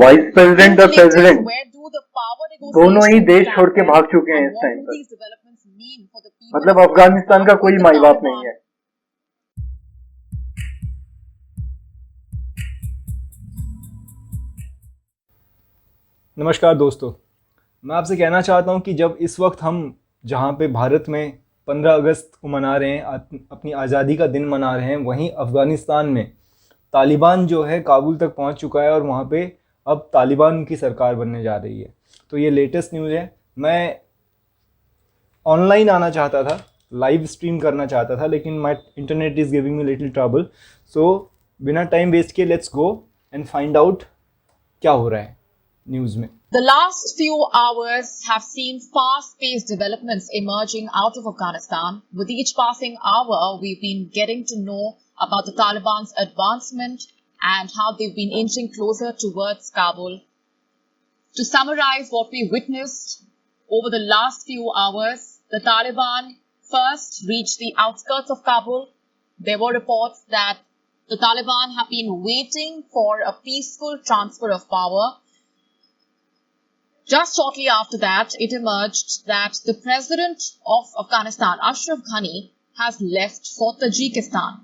Vice president the president where do the power दोनों ही negotiations देश stand छोड़ के then, भाग चुके हैं and इस what टाइम do पर। these developments mean for the people मतलब of अफगानिस्तान का Afghanistan? कोई Will the माई बाप नहीं Taliban है। नमस्कार दोस्तों, मैं आपसे कहना चाहता हूं कि जब इस वक्त हम जहां पे भारत में 15 अगस्त को मना रहे हैं, अपनी आज़ादी का दिन मना रहे हैं, वहीं अफ़गानिस्तान में तालिबान जो है काबुल तक पहुंच चुका है और वहां पे अब तालिबान की सरकार बनने जा रही है। तो ये लेटेस्ट न्यूज़ है। मैं ऑनलाइन आना चाहता था, लाइव स्ट्रीम करना चाहता था, लेकिन my internet is giving me little trouble. So बिना टाइम वेस्ट किए let's go and find out क्या हो रहा है न्यूज़ में। The last few hours have seen fast-paced developments emerging out of Afghanistan. With each passing hour, we've been getting to know about the Taliban's advancement and how they've been inching closer towards Kabul. To summarize what we witnessed over the last few hours, the Taliban first reached the outskirts of Kabul. There were reports that the Taliban have been waiting for a peaceful transfer of power. Just shortly after that, it emerged that the president of Afghanistan, Ashraf Ghani, has left for Tajikistan.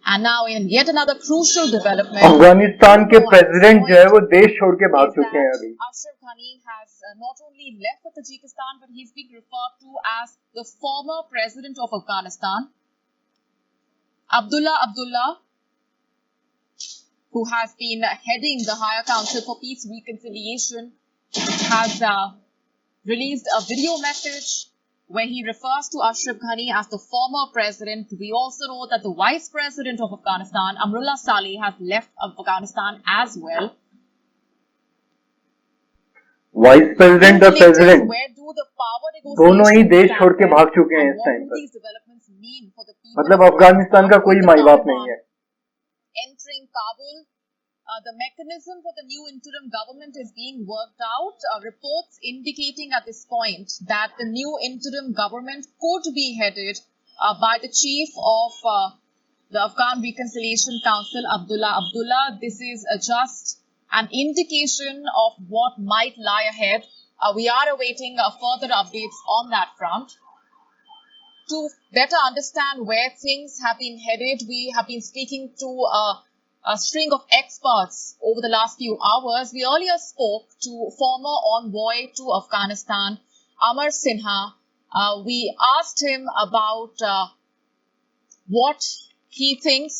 And now in yet another crucial development, Afghanistan के president जो है वो देश छोड़ के भाग is चुके हैं that अभी। Ashraf Ghani has not only left for Tajikistan, but he's being referred to as the former president of Afghanistan. Abdullah, who has been heading the Higher Council for Peace Reconciliation, has released a video message where he refers to Ashraf Ghani as the former president. We also know that the vice president of Afghanistan, Amrullah Saleh, has left Afghanistan as well. Vice president the president Where do the power दोनों ही negotiations देश stand छोड़ के then, भाग चुके हैं and इस what time do पर। these developments mean for the people मतलब of अफगानिस्तान का Afghanistan? कोई With the माई बाप नहीं Taliban है। entering Kabul, the mechanism for the new interim government is being worked out. Reports indicating at this point that the new interim government could be headed by the chief of the Afghan Reconciliation Council, Abdullah. This is just an indication of what might lie ahead. We are awaiting further updates on that front. To better understand where things have been headed, we have been speaking to a string of experts over the last few hours. We earlier spoke to former envoy to Afghanistan, Amar Sinha. We asked him about what he thinks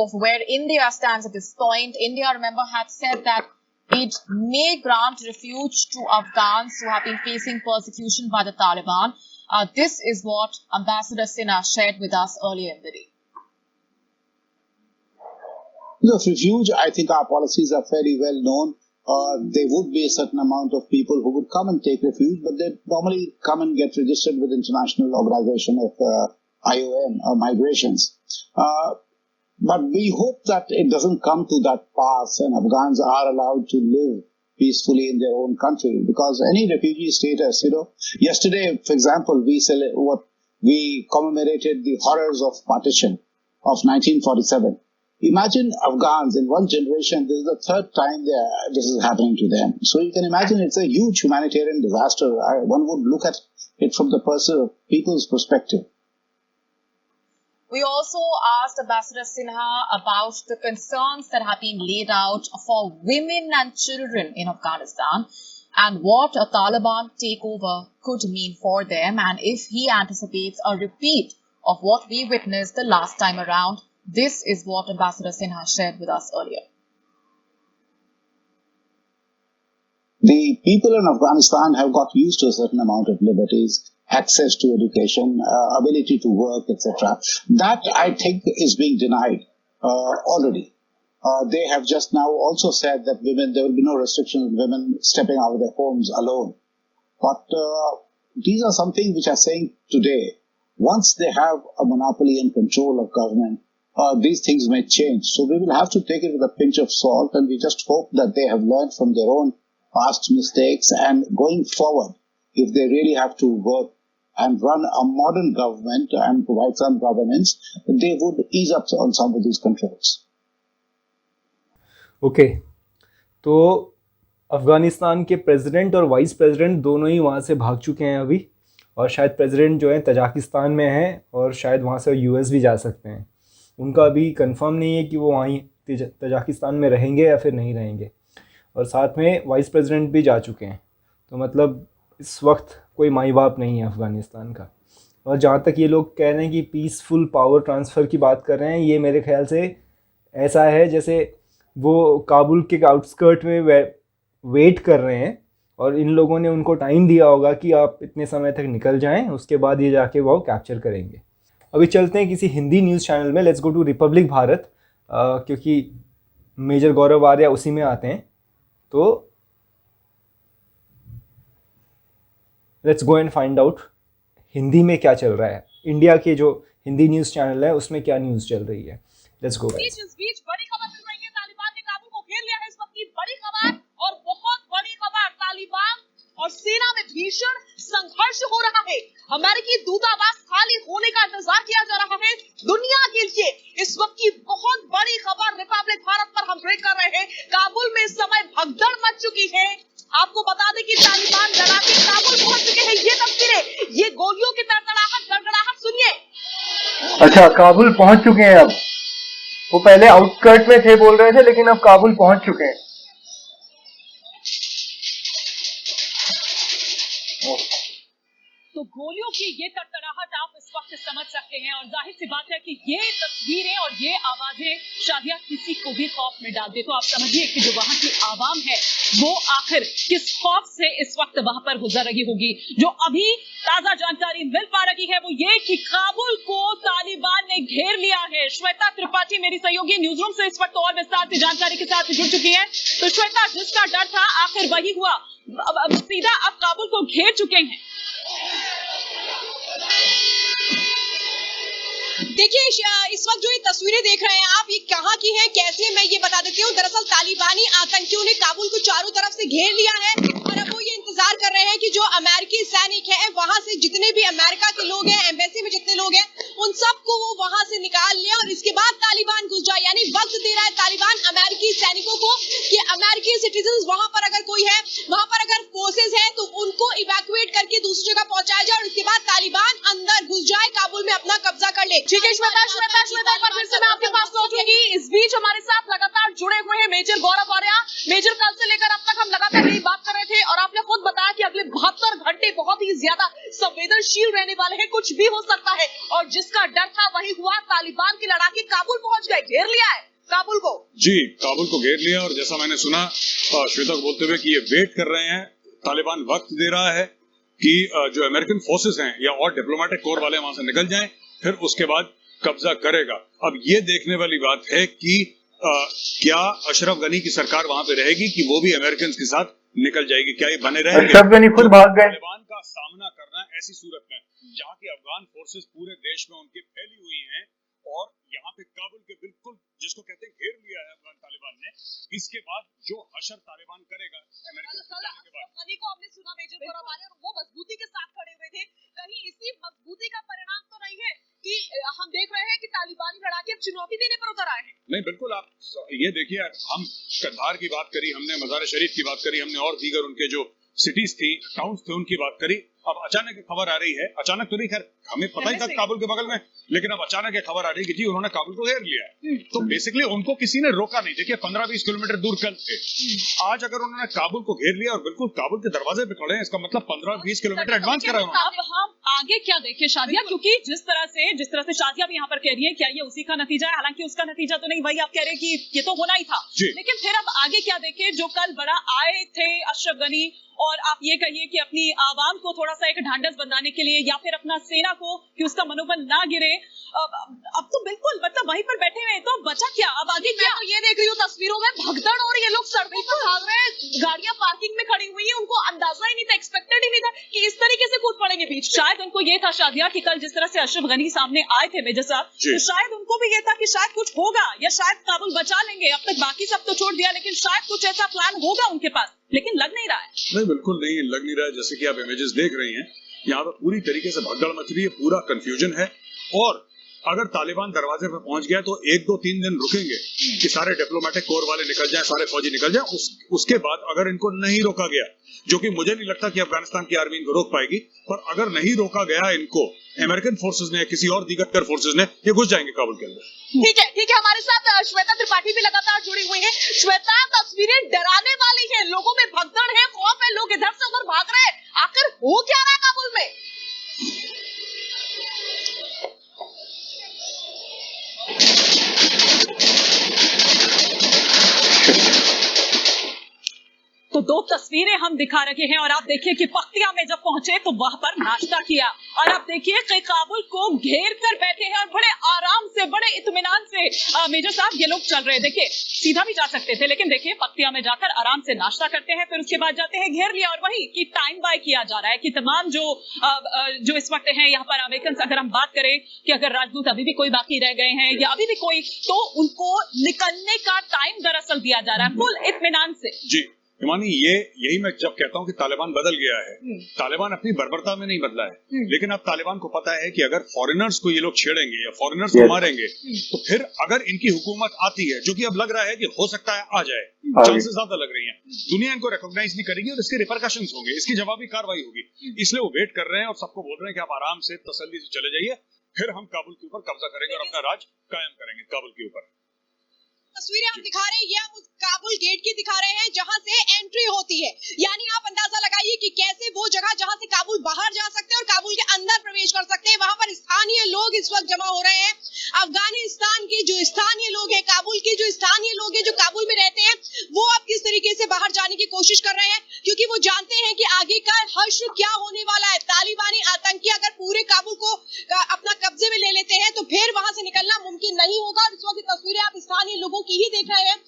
of where India stands at this point. India, remember, had said that it may grant refuge to Afghans who have been facing persecution by the Taliban. This is what Ambassador Sinha shared with us earlier in the day. Look, refuge, I think our policies are fairly well known. There would be a certain amount of people who would come and take refuge, but they normally come and get registered with International Organization of IOM, migrations. But we hope that it doesn't come to that pass and Afghans are allowed to live peacefully in their own country, because any refugee status, yesterday, for example, we commemorated the horrors of partition of 1947. Imagine Afghans in one generation, this is the third time this is happening to them. So you can imagine it's a huge humanitarian disaster. One would look at it from the people's perspective. We also asked Ambassador Sinha about the concerns that have been laid out for women and children in Afghanistan and what a Taliban takeover could mean for them, and if he anticipates a repeat of what we witnessed the last time around. This is what Ambassador Sinha shared with us earlier. The people in Afghanistan have got used to a certain amount of liberties, access to education, ability to work, etc. That, I think, is being denied already. They have just now also said that there will be no restrictions on women stepping out of their homes alone. But these are something which are saying today. Once they have a monopoly and control of government, these things may change. So we will have to take it with a pinch of salt, and we just hope that they have learned from their own past mistakes, and going forward, if they really have to work and run a modern government and provide some governance, they would ease up on some of these controls. Okay, तो अफ़गानिस्तान के president और vice president दोनों ही वहाँ से भाग चुके हैं अभी, और शायद प्रेसिडेंट जो है तजाकिस्तान में है और शायद वहाँ से यूएस भी जा सकते हैं। उनका अभी कंफर्म नहीं है कि वो वहीं तजाकिस्तान में रहेंगे या फिर नहीं रहेंगे। और साथ में वाइस प्रेसिडेंट भी जा चुके हैं। तो मतलब इस वक्त कोई माई बाप नहीं है अफ़गानिस्तान का। और जहाँ तक ये लोग कह रहे हैं कि पीसफुल पावर ट्रांसफ़र की बात कर रहे हैं, ये मेरे ख्याल से ऐसा है जैसे वो काबुल के आउटस्कर्ट में वेट कर रहे हैं और इन लोगों ने उनको टाइम दिया होगा कि आप इतने समय तक निकल जाएं, उसके बाद ये जाके वो कैप्चर करेंगे। अभी चलते हैं किसी हिंदी न्यूज़ चैनल में। Let's go to Republic Bharat, क्योंकि मेजर गौरव आर्या उसी में आते हैं। तो let's go and find out Hindi में क्या चल रहा है, इंडिया के जो हिंदी न्यूज़ चैनल है उसमें क्या न्यूज़ चल रही है। Let's go. इस बीच बड़ी खबर मिल रही है, तालिबान ने काबुल को घेर लिया है। इस वक्त की बड़ी खबर और बहुत बड़ी खबर, तालिबान और सेना में भीषण संघर्ष हो रहा है। अमेरिकी दूतावास खाली होने का इंतजार किया जा रहा है दुनिया के लिए। इस वक्त की बहुत बड़ी खबर रिपब्लिक भारत पर हम ब्रेक कर रहे हैं। काबुल में इस समय भगदड़ मच चुकी है। आपको बता दें कि तालिबान लड़ाके काबुल पहुंच चुके हैं। ये तस्वीरें, ये गोलियों की तड़तड़ाहट गड़गड़ाहट सुनिए। अच्छा, काबुल पहुंच चुके हैं अब। वो पहले आउटस्कर्ट में थे बोल रहे थे, लेकिन अब काबुल पहुंच चुके हैं। तो गोलियों की ये तड़तड़ाहट आप इस वक्त समझ सकते हैं और जाहिर सी बात है कि ये तस्वीरें और ये आवाजें शायद किसी को भी खौफ में डाल दे। तो आप समझिए कि जो वहां की आवाम है वो आखिर किस खौफ से इस वक्त वहां पर गुजर रही होगी। जो अभी ताजा जानकारी मिल पा रही है वो ये कि काबुल को तालिबान ने घेर लिया है। श्वेता त्रिपाठी मेरी सहयोगी न्यूज रूम से इस वक्त और विस्तार से जानकारी के साथ जुड़ चुकी है। तो श्वेता, जिसका डर था आखिर वही हुआ, अब सीधा अब काबुल को घेर चुके हैं। देखिए, इस वक्त जो ये तस्वीरें देख रहे हैं आप, ये कहाँ की है, कैसे, मैं ये बता देती हूँ। दरअसल तालिबानी आतंकियों ने काबुल को चारों तरफ से घेर लिया है और अब वो ये इंतजार कर रहे हैं कि जो अमेरिकी सैनिक हैं, वहां से जितने भी अमेरिका के लोग हैं, एम्बेसी में जितने लोग हैं, उन सबको वो वहां से निकाल ले और इसके बाद तालिबान घुस जाए। यानी वक्त दे रहा है तालिबान अमेरिकी सैनिकों को कि अमेरिकी सिटीजन वहां पर अगर कोई है, वहां पर अगर फोर्सेज है, तो उनको इवैक्यूएट करके दूसरी जगह पहुंचाया जाए और इसके बाद तालिबान अंदर घुस जाए, काबुल में अपना कब्जा कर ले। ठीक है श्वेता, एक बार फिर से मैं आपके पास लौटूंगी। इस बीच हमारे साथ लगातार जुड़े हुए हैं मेजर गौरव आर्या। मेजर, कल से लेकर अब तक हम लगातार यही बात कर रहे थे और आपने खुद बताया कि अगले 72 घंटे बहुत ही ज्यादा संवेदनशील रहने वाले हैं, कुछ भी हो सकता है। और जिसका डर था वही हुआ, तालिबान के लड़ाके काबुल पहुंच गए, घेर लिया है काबुल को। जी, काबुल को घेर लिया और जैसा मैंने सुना श्वेता को बोलते हुए कि ये वेट कर रहे हैं, तालिबान वक्त दे रहा है कि जो अमेरिकन फोर्सेस हैं या और डिप्लोमेटिक कोर वाले वहां से निकल जाएं, फिर उसके बाद कब्जा करेगा। अब ये देखने वाली बात है कि क्या अशरफ गनी की सरकार वहां पे रहेगी कि वो भी अमेरिकन के साथ निकल जाएगी, क्या ये बने रहेंगे? अशरफ गनी खुद भाग गए। तालिबान का सामना करना ऐसी सूरत में जहां की अफगान फोर्सेस पूरे देश में उनकी फैली हुई हैं और यहाँ पे काबुल के बिल्कुल जिसको कहते हैं घेर लिया है अफगान तालिबान ने, इसके बाद जो हशर तालिबान करेगा अमेरिकन के जाने के बाद। गनी को हमने सुना मेजर गौरव आर्या, वो मजबूती के साथ खड़े हुए थे। कहीं इसी मजबूती का परिणाम तो नहीं है कि हम देख रहे हैं कि तालिबानी लड़ाके चुनौती देने पर उतर आए हैं? नहीं, बिल्कुल। आप ये देखिए, हम कंधार की बात करी, हमने मजार शरीफ की बात करी, हमने और दीगर उनके जो सिटीज थी, टाउन्स थे, उनकी बात करी। अब अचानक एक खबर आ रही है, अचानक तो नहीं, खैर हमें पता ही था काबुल के बगल में, लेकिन अब अचानक एक खबर आ रही है कि जी उन्होंने काबुल को घेर लिया है। तो बेसिकली उनको किसी ने रोका नहीं। देखिए 15-20 किलोमीटर दूर कल थे, आज अगर उन्होंने काबुल को घेर लिया और बिल्कुल काबुल के दरवाजे पे खड़े हैं, इसका मतलब 15-20 किलोमीटर एडवांस करा उन्होंने। अब हम आगे क्या देखें शादिया, क्योंकि जिस तरह से शादिया भी यहाँ पर कह रही है, क्या ये उसी का नतीजा है? हालांकि उसका नतीजा तो नहीं, वही आप कह रहे हैं कि ये तो होना ही था, लेकिन फिर अब आगे क्या देखें? जो कल बड़ा आए थे अशरफ गनी, और आप ये कहिए कि अपनी आवाम को थोड़ा सा एक ढांढस बंधाने के लिए या फिर अपना सेना को कि उसका मनोबल ना गिरे, अब तो बिल्कुल मतलब वहीं पर बैठे हुए हैं, तो बचा क्या? अब आगे क्या? तो ये देख रही हूँ तस्वीरों में भगदड़ और ये लोग सड़कों पर भाग रहे हैं, गाड़ियां पार्किंग में खड़ी हुई हैं, उनको अंदाजा ही नहीं था, एक्सपेक्टेड ही नहीं था कि इस तरीके से कूद पड़ेंगे बीच। शायद उनको ये था शादिया कि कल जिस तरह से अशरफ गनी सामने आए थे मेजर साहब, तो शायद उनको भी ये था कि शायद कुछ होगा या शायद काबुल बचा लेंगे। अब तक बाकी सब तो छोड़ दिया, लेकिन शायद कुछ ऐसा प्लान होगा उनके पास, लेकिन लग नहीं रहा है। नहीं, बिल्कुल नहीं लग नहीं रहा है। जैसे कि आप इमेजेस देख रही हैं, यहाँ पर पूरी तरीके से भगदड़ मच रही है, पूरा कंफ्यूजन है। और अगर तालिबान दरवाजे पे पहुंच गया तो 1-2-3 दिन रुकेंगे कि सारे डिप्लोमेटिक कोर वाले निकल जाएं, सारे फौजी निकल जाएं। उसके बाद अगर इनको नहीं रोका गया, जो कि मुझे नहीं लगता कि अफगानिस्तान की आर्मी इनको रोक पाएगी, पर अगर नहीं रोका गया इनको अमेरिकन फोर्सेस ने, किसी और दीगर फोर्सेस ने, ये घुस जाएंगे काबुल के अंदर। ठीक है, हमारे साथ श्वेता त्रिपाठी भी लगातार जुड़ी हुई है। श्वेता, तस्वीरें डराने वाली है, लोगों में भगदड़ है, खौफ है, लोग इधर से उधर भाग रहे हैं। आखिर हो क्या रहा है काबुल में? तो दो तस्वीरें हम दिखा रहे हैं और आप देखिए कि पख्तिया में जब पहुंचे तो वहां पर नाश्ता किया और आप देखिए कि काबुल को घेर कर बैठे हैं और बड़े आराम से, बड़े इत्मीनान से मेजर साहब ये लोग चल रहे हैं। देखिए सीधा भी जा सकते थे, लेकिन देखिए पख्तिया में जाकर आराम से नाश्ता करते हैं, फिर उसके बाद जाते हैं घेर लिया। और वही कि टाइम बाय किया जा रहा है कि तमाम जो इस वक्त हैं यहाँ पर अमेरिकन, अगर हम बात करें कि अगर राजदूत अभी भी कोई बाकी रह गए हैं या अभी भी कोई, तो उनको निकलने का टाइम दरअसल दिया जा रहा है फुल इत्मीनान से। जी हिमानी, यही मैं जब कहता हूँ कि तालिबान बदल गया है। तालिबान अपनी बर्बरता में नहीं बदला है, लेकिन अब तालिबान को पता है कि अगर फॉरेनर्स को ये लोग छेड़ेंगे या फॉरेनर्स को मारेंगे, तो फिर अगर इनकी हुकूमत आती है, जो कि अब लग रहा है कि हो सकता है आ जाए, चांसेस ज्यादा लग रही हैं, दुनिया इनको रिकॉग्नाइज नहीं करेगी और इसके रिपरकशंस होंगे, इसकी जवाबी कार्रवाई होगी। इसलिए वो वेट कर रहे हैं और सबको बोल रहे हैं कि आप आराम से तसल्ली से चले जाइए, फिर हम काबुल के ऊपर कब्जा करेंगे और अपना राज कायम करेंगे काबुल के ऊपर। तस्वीरें हम दिखा रहे हैं, ये हम काबुल गेट की दिखा रहे हैं जहां से एंट्री होती है। यानी आप अंदाजा लगाइए कि कैसे वो जगह जहां से काबुल बाहर जा सकते हैं और काबुल के अंदर प्रवेश कर सकते हैं, वहां पर स्थानीय लोग इस वक्त जमा हो रहे हैं। अफगानिस्तान के जो स्थानीय लोग हैं, काबुल के जो स्थानीय लोग हैं जो काबुल में रहते हैं, वो अब किस तरीके से बाहर जाने की कोशिश कर रहे हैं, क्योंकि वो जानते हैं कि आगे का हश्र क्या होने वाला है। तालिबानी आतंकी अगर पूरे काबुल को अपना कब्जे में ले लेते हैं तो फिर वहां से निकलना मुमकिन नहीं होगा। इस वक्त तस्वीरें आप स्थानीय लोगों की ही देख रहे हैं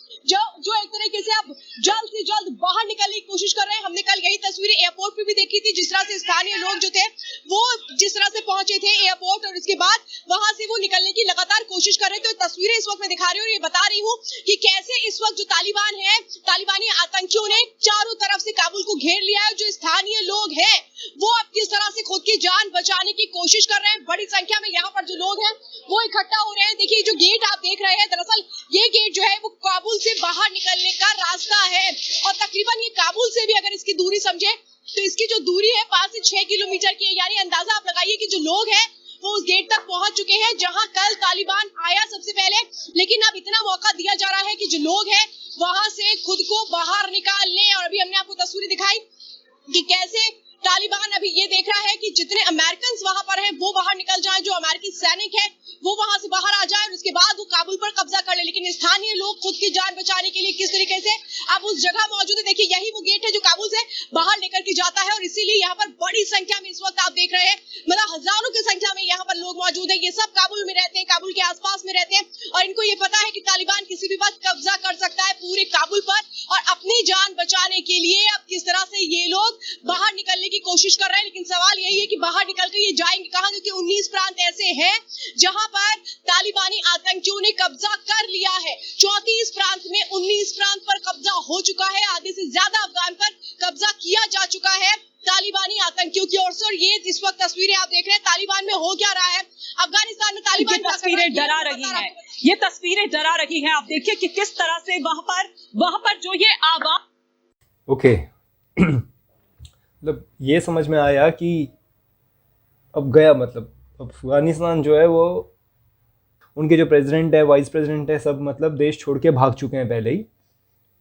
जो एक तरीके से अब जल्द से जल्द बाहर निकलने की कोशिश कर रहे हैं। हमने कल यही तस्वीरें एयरपोर्ट पे भी देखी थी, जिस तरह से स्थानीय लोग जो थे वो जिस तरह से पहुंचे थे एयरपोर्ट और उसके बाद वहां से वो निकलने की लगातार कोशिश कर रहे थे। तो तस्वीरें इस वक्त मैं दिखा रही हूँ, ये बता रही हूँ कि कैसे इस वक्त जो तालिबान है, तालिबानी आतंकियों ने चारों तरफ से काबुल को घेर लिया है। जो स्थानीय लोग हैं वो अब किस तरह से खुद की जान बचाने की कोशिश कर रहे हैं। बड़ी संख्या में यहाँ पर जो लोग हैं वो इकट्ठा हो रहे हैं। देखिए जो गेट आप देख रहे हैं, दरअसल ये गेट जो है वो काबुल से बाहर निकलने का रास्ता है और तकरीबन ये काबुल से भी अगर इसकी दूरी समझे तो इसकी जो दूरी है 5 से 6 किलोमीटर की है। यानी अंदाजा आप लगाइए कि जो लोग हैं वो उस गेट तक पहुंच चुके हैं जहां कल तालिबान आया सबसे पहले, लेकिन अब इतना मौका दिया जा रहा है कि जो लोग हैं वहां से खुद को बाहर निकाल लें। और अभी हमने आपको तस्वीरें दिखाई कि कैसे तालिबान अभी ये देख रहा है कि जितने अमेरिकन वहां पर हैं वो बाहर निकल जाएं, जो अमेरिकी सैनिक हैं वो वहां से बाहर आ जाए और उसके बाद वो काबुल पर कब्जा कर ले। लेकिन स्थानीय लोग खुद की जान बचाने के लिए किस तरीके से अब उस जगह मौजूद है। देखिए यही वो गेट है जो काबुल से बाहर लेकर के जाता है और इसीलिए यहाँ पर बड़ी संख्या में इस वक्त आप देख रहे हैं, मतलब हजारों की संख्या में यहाँ पर लोग मौजूद है। ये सब काबुल में रहते हैं, काबुल के आसपास में रहते हैं और इनको ये पता है कि तालिबान किसी भी वक्त कब्जा कर सकता है पूरे काबुल पर। और अपनी जान बचाने के लिए अब किस तरह से ये लोग बाहर निकलने की कोशिश कर रहे हैं। लेकिन सवाल यही है कि बाहर निकल कर ये जाएंगे कहाँ, क्योंकि 19 प्रांत ऐसे हैं जहां पर तालिबानी आतंकियों ने कब्जा कर लिया है। 34 प्रांत में 19 प्रांत पर कब्जा हो चुका है, आधे से ज्यादा अफगान पर कब्जा किया जा चुका है तालिबानी आतंकियों की ओर से। और ये इस वक्त तस्वीरें आप देख रहे हैं, तालिबान में हो क्या रहा है, अफगानिस्तान में तालिबान तस्वीरें डरा रही हैं, ये तस्वीरें डरा रही हैं। आप देखिए कि किस तरह से वहां पर जो ये आवाज ओके मतलब ये समझ में आया कि अब गया, मतलब अफगानिस्तान जो है वो उनके जो प्रेसिडेंट है, वाइस प्रेसिडेंट है, सब मतलब देश छोड़ के भाग चुके हैं पहले ही।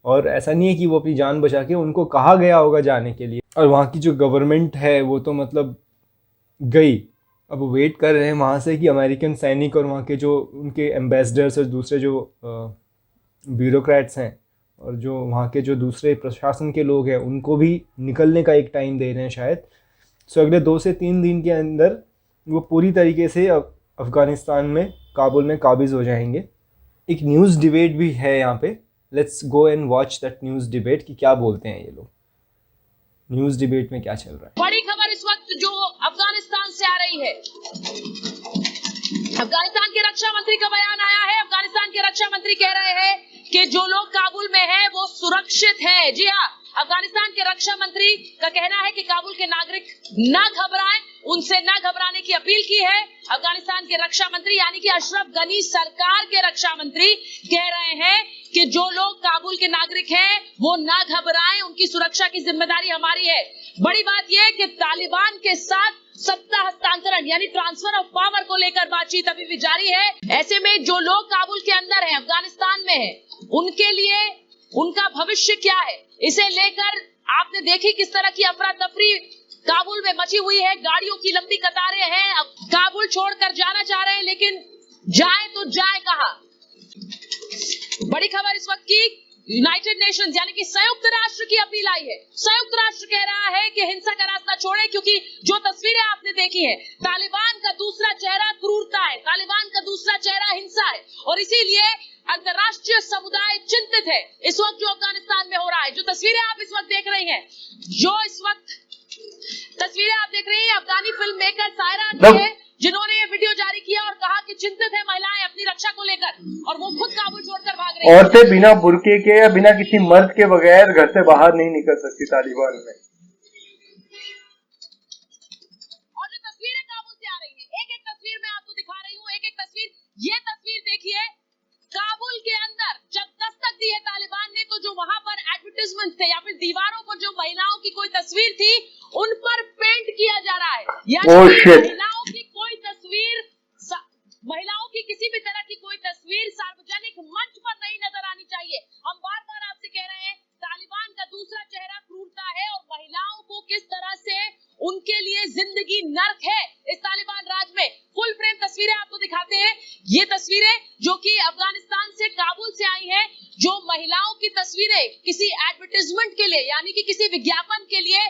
और ऐसा नहीं है कि वो अपनी जान बचा के, उनको कहा गया होगा जाने के लिए। और वहाँ की जो गवर्नमेंट है वो तो मतलब गई, अब वो वेट कर रहे हैं वहाँ से कि अमेरिकन सैनिक और वहाँ के जो उनके एम्बेसडर्स और दूसरे जो ब्यूरोक्रेट्स हैं और जो वहाँ के जो दूसरे प्रशासन के लोग हैं उनको भी निकलने का एक टाइम दे रहे हैं शायद। सो अगले 2 से 3 दिन के अंदर वो पूरी तरीके से अफ़गानिस्तान में, काबुल में काबिज़ हो जाएंगे। एक न्यूज़ डिबेट भी है यहाँ पे, let's go and watch that news debate कि क्या बोलते हैं ये लोग, न्यूज़ डिबेट में क्या चल रहा है। बड़ी खबर इस वक्त जो अफगानिस्तान से आ रही है, अफगानिस्तान के रक्षा मंत्री का बयान आया है। अफगानिस्तान के रक्षा मंत्री कह रहे हैं कि जो लोग काबुल में हैं वो सुरक्षित है। जी हाँ, अफगानिस्तान के रक्षा मंत्री का कहना है कि काबुल के नागरिक ना घबराएं, उनसे न घबराने की अपील की है। अफगानिस्तान के रक्षा मंत्री यानी कि अशरफ गनी सरकार के रक्षा मंत्री कह रहे हैं कि जो लोग काबुल के नागरिक हैं वो ना घबराएं, उनकी सुरक्षा की जिम्मेदारी हमारी है। बड़ी बात यह है कि तालिबान के साथ सत्ता हस्तांतरण यानी ट्रांसफर ऑफ पावर को लेकर बातचीत अभी भी जारी है। ऐसे में जो लोग काबुल के अंदर हैं, अफगानिस्तान में हैं, उनके लिए उनका भविष्य क्या है, इसे लेकर आपने देखी किस तरह की अफरा तफरी काबुल में मची हुई है। गाड़ियों की लंबी कतारें हैं। अब काबुल छोड़कर जाना चाह रहे हैं, लेकिन जाए तो जाए कहां। बड़ी खबर इस वक्त की, यूनाइटेड नेशंस यानी कि संयुक्त राष्ट्र की अपील आई है। संयुक्त राष्ट्र कह रहा है कि हिंसा का रास्ता छोड़े, क्योंकि जो तस्वीरें आपने देखी है, तालिबान का दूसरा चेहरा क्रूरता है, तालिबान का दूसरा चेहरा हिंसा है, और इसीलिए अंतर्राष्ट्रीय समुदाय चिंतित है इस वक्त जो अफगानिस्तान में हो रहा है। जो तस्वीरें आप इस वक्त देख रही हैं, जो इस वक्त तस्वीरें आप देख रही हैं, अफगानी फिल्म मेकर सायरा की है, जिन्होंने ये वीडियो जारी किया और कहा कि चिंतित है महिलाएं अपनी रक्षा को लेकर, और वो खुद काबुल छोड़कर भाग रही हैं। औरतें बिना बुर्के के या बिना किसी मर्द के बगैर घर से बाहर नहीं निकल सकती तालिबान में। और जो तस्वीरें काबुल से आ रही हैं, एक एक तस्वीर मैं आपको दिखा रही हूँ, एक एक तस्वीर। ये तस्वीर देखिए, काबुल के अंदर जब दस्तक दी है तालिबान ने, तो जो वहां पर एडवर्टाइजमेंट थे या फिर दीवारों पर जो महिलाओं की कोई तस्वीर थी, उन पर पेंट किया जा रहा है। यानी महिलाओं की कोई तस्वीर, महिलाओं की किसी भी तरह की कोई तस्वीर सार्वजनिक मंच पर नहीं नजर आनी चाहिए। हम बार बार आपसे कह रहे हैं, तालिबान का दूसरा चेहरा क्रूरता है, और महिलाओं को किस तरह से उनके लिए जिंदगी नर्क है इस तालिबान राज में। फुल फ्रेम तस्वीरें आपको दिखाते हैं। ये तस्वीरें जो कि अफगानिस्तान से, काबुल से आई हैं, जो महिलाओं की तस्वीरें किसी एडवर्टाइजमेंट के लिए यानी कि किसी विज्ञापन के लिए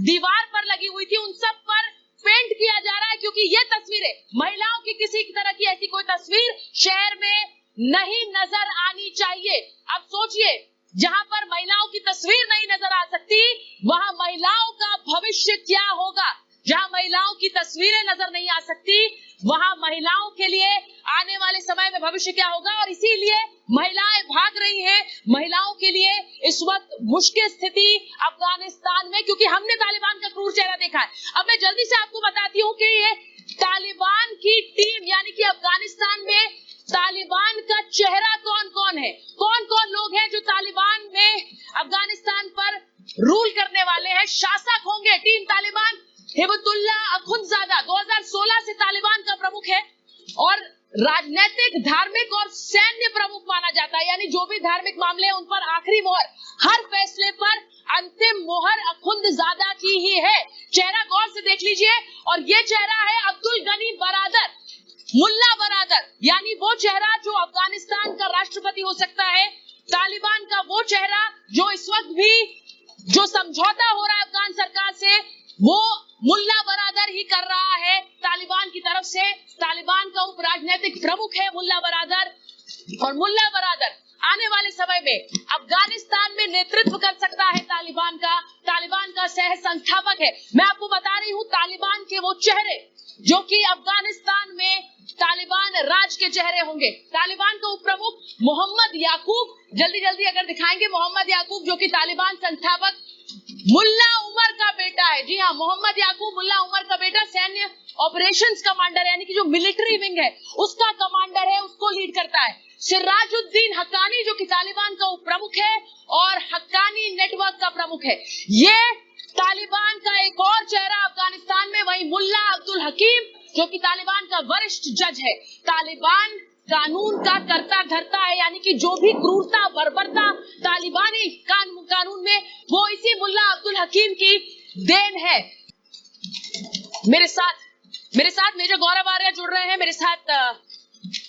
दीवार पर लगी हुई थी, उन सब पर पेंट किया जा रहा है, क्योंकि ये तस्वीरें, महिलाओं की किसी तरह की ऐसी कोई तस्वीर शहर में नहीं नजर आनी चाहिए। अब सोचिए, जहां पर महिलाओं की तस्वीर नहीं नजर आ सकती, वहां महिलाओं का भविष्य क्या होगा। जहां महिलाओं की तस्वीरें नजर नहीं आ सकती, वहां महिलाओं के लिए आने वाले समय में भविष्य क्या होगा। और इसीलिए महिलाएं भाग रही हैं। महिलाओं के लिए इस वक्त मुश्किल स्थिति अफगानिस्तान में, क्योंकि हमने तालिबान का क्रूर चेहरा देखा है। अब मैं जल्दी से आपको बताती हूँ कि ये तालिबान की टीम यानी कि अफगानिस्तान में तालिबान का चेहरा कौन कौन है, कौन कौन लोग हैं जो तालिबान में अफगानिस्तान पर रूल करने वाले हैं, शासक होंगे। टीम तालिबान, हिबतुल्ला अखुंदजादा 2016 से तालिबान का प्रमुख है, और राजनीतिक, धार्मिक और सैन्य प्रमुख माना जाता है। यानी जो भी धार्मिक मामले हैं उन पर आखिरी मोहर, हर फैसले पर अंतिम मोहर अखुंदजादा की ही है। चेहरा गौर से देख लीजिए, और ये चेहरा है अब्दुल गनी बरादर, मुल्ला बरादर, यानी वो चेहरा जो अफगानिस्तान का राष्ट्रपति हो सकता है। तालिबान का वो चेहरा जो इस वक्त भी जो समझौता हो रहा है अफगान सरकार से, वो मुल्ला बरादर ही कर रहा है तालिबान की तरफ से। तालिबान का उप राजनीतिक प्रमुख है मुल्ला बरादर, और मुल्ला बरादर आने वाले समय में अफगानिस्तान में नेतृत्व कर सकता है तालिबान का सह संस्थापक है। मैं आपको बता रही हूँ, तालिबान के वो चेहरे जो कि अफगानिस्तान में तालिबान राज के चेहरे होंगे। तालिबान का उप प्रमुख मोहम्मद याकूब, जल्दी जल्दी अगर दिखाएंगे, मोहम्मद याकूब जो कि तालिबान संस्थापक मुल्ला उमर का बेटा है। जी हाँ, मोहम्मद याकूब मुल्ला उमर का बेटा सैन्य ऑपरेशंस कमांडर यानी कि जो मिलिट्री विंग है उसका कमांडर है, उसको लीड करता है। सिराजुद्दीन हक्कानी जो कि तालिबान का उप प्रमुख है और हक्कानी नेटवर्क का प्रमुख है। ये तालिबान का एक और चेहरा अफगानिस्तान में। वहीं मुल्ला अब्दुल हकीम जो कि तालिबान का वरिष्ठ जज है। तालिबान कानून का कर्ता धर्ता है, यानी कि जो भी क्रूरता बर्बरता तालिबानी कानून में, वो इसी मुल्ला अब्दुल हकीम की देन है। मेरे साथ मेजर गौरव आर्य जुड़ रहे हैं, मेरे साथ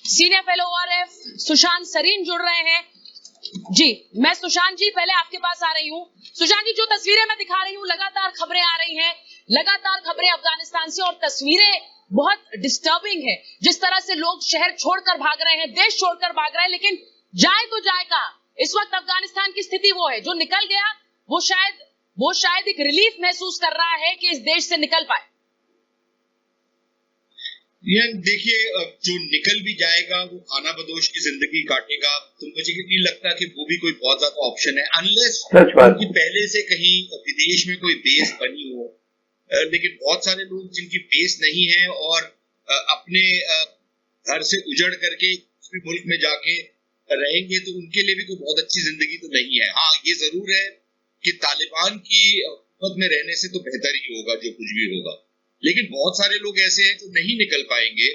senior fellow ORF Sushant Sareen जुड़ रहे हैं। जी, मैं सुशांत जी पहले आपके पास आ रही हूँ। सुशांत जी, जो तस्वीरें मैं दिखा रही हूँ, लगातार खबरें आ रही हैं, लगातार खबरें अफगानिस्तान से, और तस्वीरें बहुत डिस्टर्बिंग है। जिस तरह से लोग शहर छोड़कर भाग रहे हैं, देश छोड़कर भाग रहे हैं, लेकिन जाए तो जाए कहां। इस वक्त अफगानिस्तान की स्थिति वो है, जो निकल गया वो शायद एक रिलीफ महसूस कर रहा है कि इस देश से निकल पाए। ये देखिए, जो निकल भी जाएगा वो खाना बदोश की जिंदगी काटेगा, तो मुझे नहीं लगता कि वो भी कोई बहुत ज्यादा ऑप्शन है, अनलेस उनकी पहले से कहीं विदेश में कोई बेस बनी हो, लेकिन बहुत सारे लोग जिनकी बेस नहीं है और अपने घर से उजड़ करके दूसरे मुल्क में जाके रहेंगे तो उनके लिए भी कोई बहुत अच्छी जिंदगी तो नहीं है। हाँ, ये जरूर है कि तालिबान की हुकूमत में रहने से तो बेहतर ही होगा जो कुछ भी होगा, लेकिन बहुत सारे लोग ऐसे हैं जो नहीं निकल पाएंगे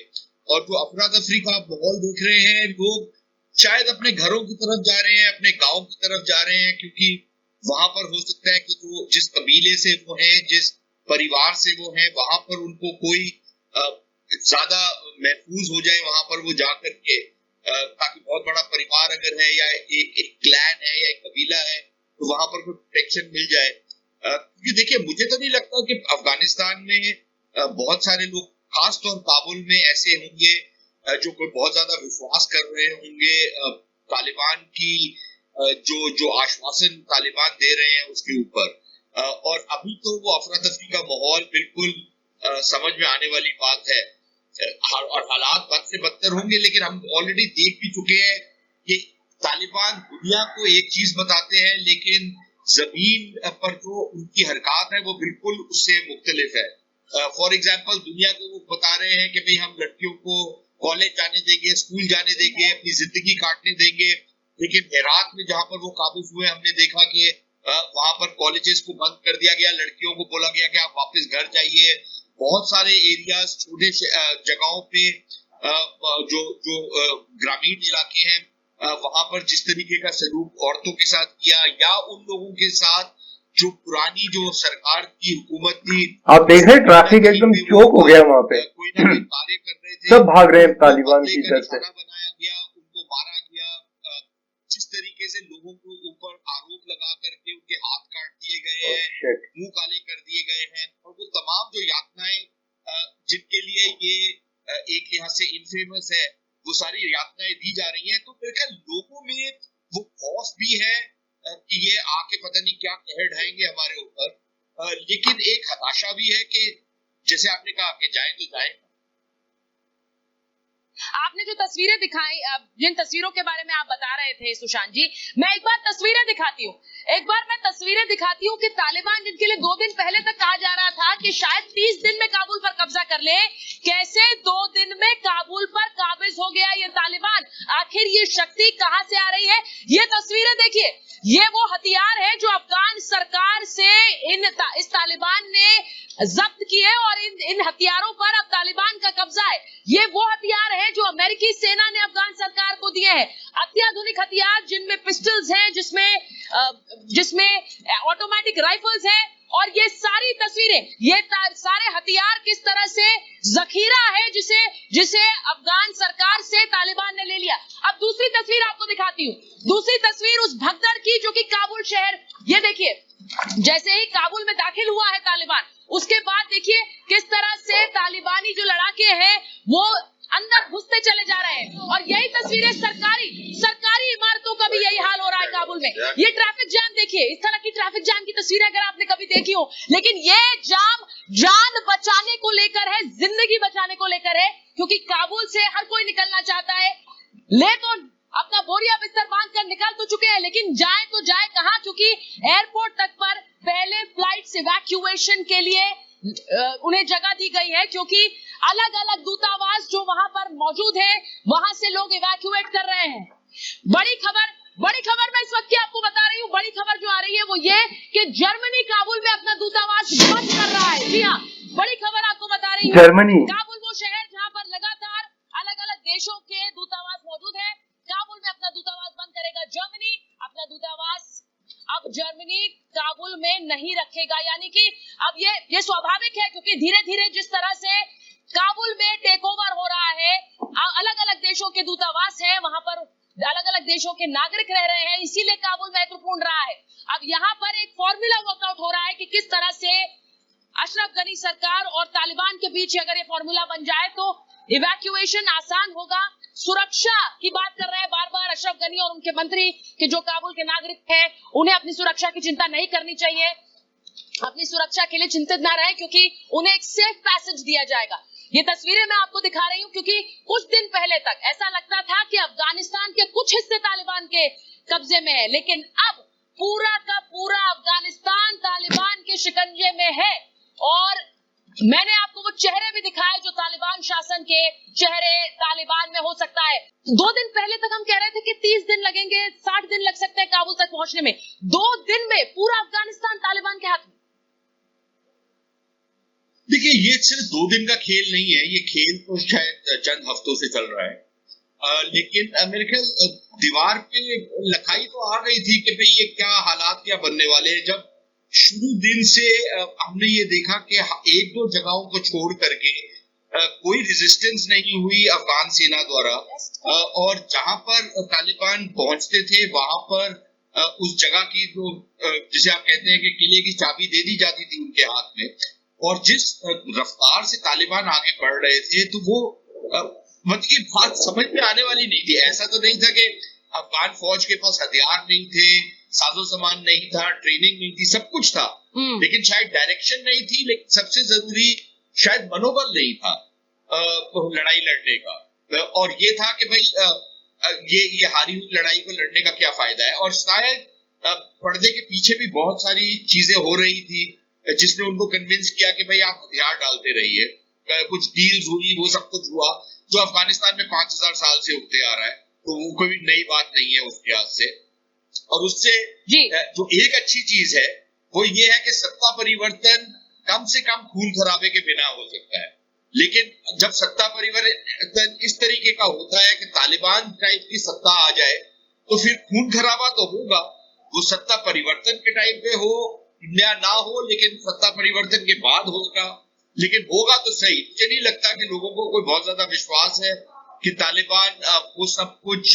और जो अफरा तफरी का माहौल देख रहे हैं, लोग शायद अपने घरों की तरफ जा रहे हैं, अपने गांव की तरफ जा रहे हैं, क्योंकि वहां पर हो सकता है कि जो जिस कबीले से वो हैं, जिस परिवार से वो हैं, वहां पर उनको कोई ज्यादा महफूज हो जाए वहां पर वो जा करके, ताकि बहुत बड़ा परिवार अगर है या एक क्लैन है या एक कबीला है तो वहां पर कोई प्रोटेक्शन मिल जाए। क्योंकि देखिए, मुझे तो नहीं लगता कि अफगानिस्तान में बहुत सारे लोग, खासतौर काबुल में ऐसे होंगे जो कोई बहुत ज्यादा विश्वास कर रहे होंगे तालिबान की जो जो आश्वासन तालिबान दे रहे हैं उसके ऊपर। और अभी तो वो अफरा तफरी का माहौल बिल्कुल समझ में आने वाली बात है, और हालात बद से बदतर होंगे। लेकिन हम ऑलरेडी देख भी चुके हैं कि तालिबान दुनिया को एक चीज बताते हैं, लेकिन जमीन पर जो उनकी हरकत है वो बिल्कुल उससे मुख्तलिफ है। फॉर एग्जाम्पल, दुनिया को वो बता रहे हैं कि भाई हम लड़कियों को कॉलेज जाने देंगे, स्कूल जाने देंगे, अपनी जिंदगी काटने देंगे, लेकिन हेरात में जहां पर वो काबिज हुए हमने देखा कि वहां पर कॉलेजेस को बंद कर दिया गया, लड़कियों को बोला गया कि आप वापस घर जाइए। बहुत सारे एरियाज, छोटे जगहों पे जो जो ग्रामीण इलाके हैं, वहां पर जिस तरीके का सलूक औरतों के साथ किया, या उन लोगों के साथ जो पुरानी जो सरकार की हुकूमत थी, आप देख रहे हैं ट्रैफिक एकदम चौक हो गया वहां पे, कोई ना कोई कार्य कर रहे थे, सब भाग रहे हैं तालिबान की तरफ से। बनाया गया, उनको मारा गया। जिस तरीके से लोगों के ऊपर आरोप लगा करके उनके हाथ काट दिए गए हैं, मुंह काले कर दिए गए हैं, और वो तमाम जो यातनाएं जिनके लिए ये एक लिहाज से इनफेमस है, वो सारी यातनाएं दी जा रही हैं। तो मेरे ख्याल लोगों में वो खौफ भी है कि ये आके पता नहीं क्या कहर ढाएंगे हमारे ऊपर, लेकिन एक हताशा भी है कि जैसे आपने कहा कि जाए तो जाए। आपने जो तस्वीरें दिखाई, जिन तस्वीरों के बारे में आप बता रहे थे सुशांत जी, मैं एक बार तस्वीरें दिखाती हूँ। एक बार मैं तस्वीरें दिखाती हूँ कि तालिबान, जिनके लिए 2 दिन पहले तक कहा जा रहा था कि शायद 30 दिन में काबुल पर कब्जा कर ले, कैसे 2 दिन में काबुल पर काबिज हो गया ये तालिबान। आखिर ये शक्ति कहां से आ रही है? ये तस्वीरें देखिए, ये वो हथियार है जो अफगान सरकार से इस तालिबान ने जब्त किए, और इन हथियारों पर अब तालिबान का कब्जा है। ये वो हथियार है जो अमेरिकी सेना ने अफगान सरकार को दिए हैं, अत्याधुनिक हथियार, जिनमें पिस्टल्स हैं, जिसमें ऑटोमेटिक राइफल्स हैं, और ये सारी तस्वीरें, ये सारे हथियार किस तरह से जखीरा है जिसे अफगान सरकार से तालिबान ने ले लिया। अब दूसरी तस्वीर आपको दिखाती हूँ, दूसरी तस्वीर उस भगदड़ की जो कि काबुल शहर, ये देखिए, जैसे ही काबुल में दाखिल हुआ है तालिबान, उसके बाद देखिए किस तरह से तालिबानी जो लड़ाके हैं वो अंदर घुसते चले जा रहे हैं। और यही तस्वीरें सरकारी इमारतों का भी यही हाल हो रहा है काबुल में। ये ट्रैफिक जाम देखिए, इस तरह की ट्रैफिक जाम की तस्वीरें अगर आपने कभी देखी हो, लेकिन ये जाम जान बचाने को लेकर है, जिंदगी बचाने को लेकर है, क्योंकि काबुल से हर कोई निकलना चाहता है। ले तो अपना बोरिया बिस्तर बांध कर निकल तो चुके हैं, लेकिन जाए तो जाए कहां, क्योंकि एयरपोर्ट तक पर पहले फ्लाइट इवैक्यूएशन के लिए उन्हें जगह दी गई है, क्योंकि अलग अलग दूतावास जो वहां पर मौजूद है, वहां से लोग इवैक्यूएट कर रहे हैं। बड़ी खबर मैं इस वक्त की आपको बता रही हूँ। बड़ी खबर जो आ रही है वो ये कि जर्मनी काबुल में अपना दूतावास बंद कर रहा है। जी हाँ, बड़ी खबर आपको बता रही हूँ। जर्मनी, काबुल वो शहर जहाँ पर लगातार अलग अलग देशों के दूतावास मौजूद है, काबुल में अपना दूतावास बंद करेगा जर्मनी। अपना दूतावास अब जर्मनी काबुल में नहीं रखेगा, यानी कि अब ये स्वाभाविक है, क्योंकि धीरे धीरे जिस तरह से काबुल में टेक ओवर हो रहा है, अलग अलग देशों के दूतावास हैं, वहां पर अलग अलग देशों के नागरिक रह रहे हैं, इसीलिए काबुल महत्वपूर्ण रहा है। अब यहाँ पर एक फॉर्मूला वर्कआउट हो रहा है कि किस तरह से अशरफ गनी सरकार और तालिबान के बीच अगर ये फॉर्मूला बन जाए तो इवैक्यूएशन आसान होगा। सुरक्षा की बात कर रहे हैं बार बार अशरफ गनी और उनके मंत्री कि जो काबुल के नागरिक हैं उन्हें अपनी सुरक्षा की चिंता नहीं करनी चाहिए, अपनी सुरक्षा के लिए चिंतित ना रहे, क्योंकि उन्हें एक सेफ पैसेज दिया जाएगा। ये तस्वीरें मैं आपको दिखा रही हूँ क्योंकि कुछ दिन पहले तक ऐसा लगता था कि अफगानिस्तान के कुछ हिस्से तालिबान के कब्जे में है, लेकिन अब पूरा का पूरा अफगानिस्तान तालिबान के शिकंजे में है। और मैंने आपको वो चेहरे भी दिखाए जो तालिबान शासन के चेहरे तालिबान में हो सकता है। 2 दिन पहले तक हम कह रहे थे कि 30 दिन लगेंगे, 60 दिन लग सकते हैं काबुल तक पहुंचने में। 2 दिन में पूरा अफगानिस्तान तालिबान के हाथ में। देखिए, ये सिर्फ 2 दिन का खेल नहीं है, ये खेल तो शायद चंद हफ्तों से चल रहा है। लेकिन मेरे ख्याल दीवार पे लखाई तो आ गई थी कि भाई ये क्या हालात क्या बनने वाले हैं। जब शुरू दिन से हमने ये देखा कि 1-2 जगहों को छोड़ करके कोई रेजिस्टेंस नहीं हुई अफगान सेना द्वारा, और जहां पर तालिबान पहुंचते थे वहां पर उस जगह की जो जिसे आप कहते हैं कि किले की चाबी दे दी जाती थी उनके हाथ में, और जिस रफ्तार से तालिबान आगे बढ़ रहे थे तो वो मतलब ये बात समझ में आने वाली नहीं थी। ऐसा तो नहीं था कि अफगान फौज के पास हथियार नहीं थे, साजो सामान नहीं था, ट्रेनिंग नहीं थी, सब कुछ था, लेकिन शायद डायरेक्शन नहीं थी, लेकिन सबसे जरूरी शायद मनोबल नहीं था लड़ाई लड़ने का। और ये था कि भाई ये हारी हुई लड़ाई को लड़ने का क्या फायदा है। और शायद पर्दे के पीछे भी बहुत सारी चीजें हो रही थी जिसने उनको कन्विंस किया कि भाई आप हथियार डालते रहिए। कुछ डील्स हुई, वो सब कुछ हुआ जो अफगानिस्तान में 5000 साल से होते आ रहा है, तो वो कोई नई बात नहीं है उस लिहाज से। और उससे जो एक अच्छी चीज है वो ये है कि सत्ता परिवर्तन कम से कम खून खराबे के बिना हो सकता है। लेकिन जब सत्ता परिवर्तन इस तरीके का होता है कि तालिबान टाइप की सत्ता आ जाए तो फिर खून खराबा तो होगा, वो सत्ता परिवर्तन के टाइम पे हो या ना हो, लेकिन सत्ता परिवर्तन के बाद होगा, लेकिन होगा तो सही। मुझे नहीं लगता कि लोगों को कोई बहुत ज्यादा विश्वास है कि तालिबान वो सब कुछ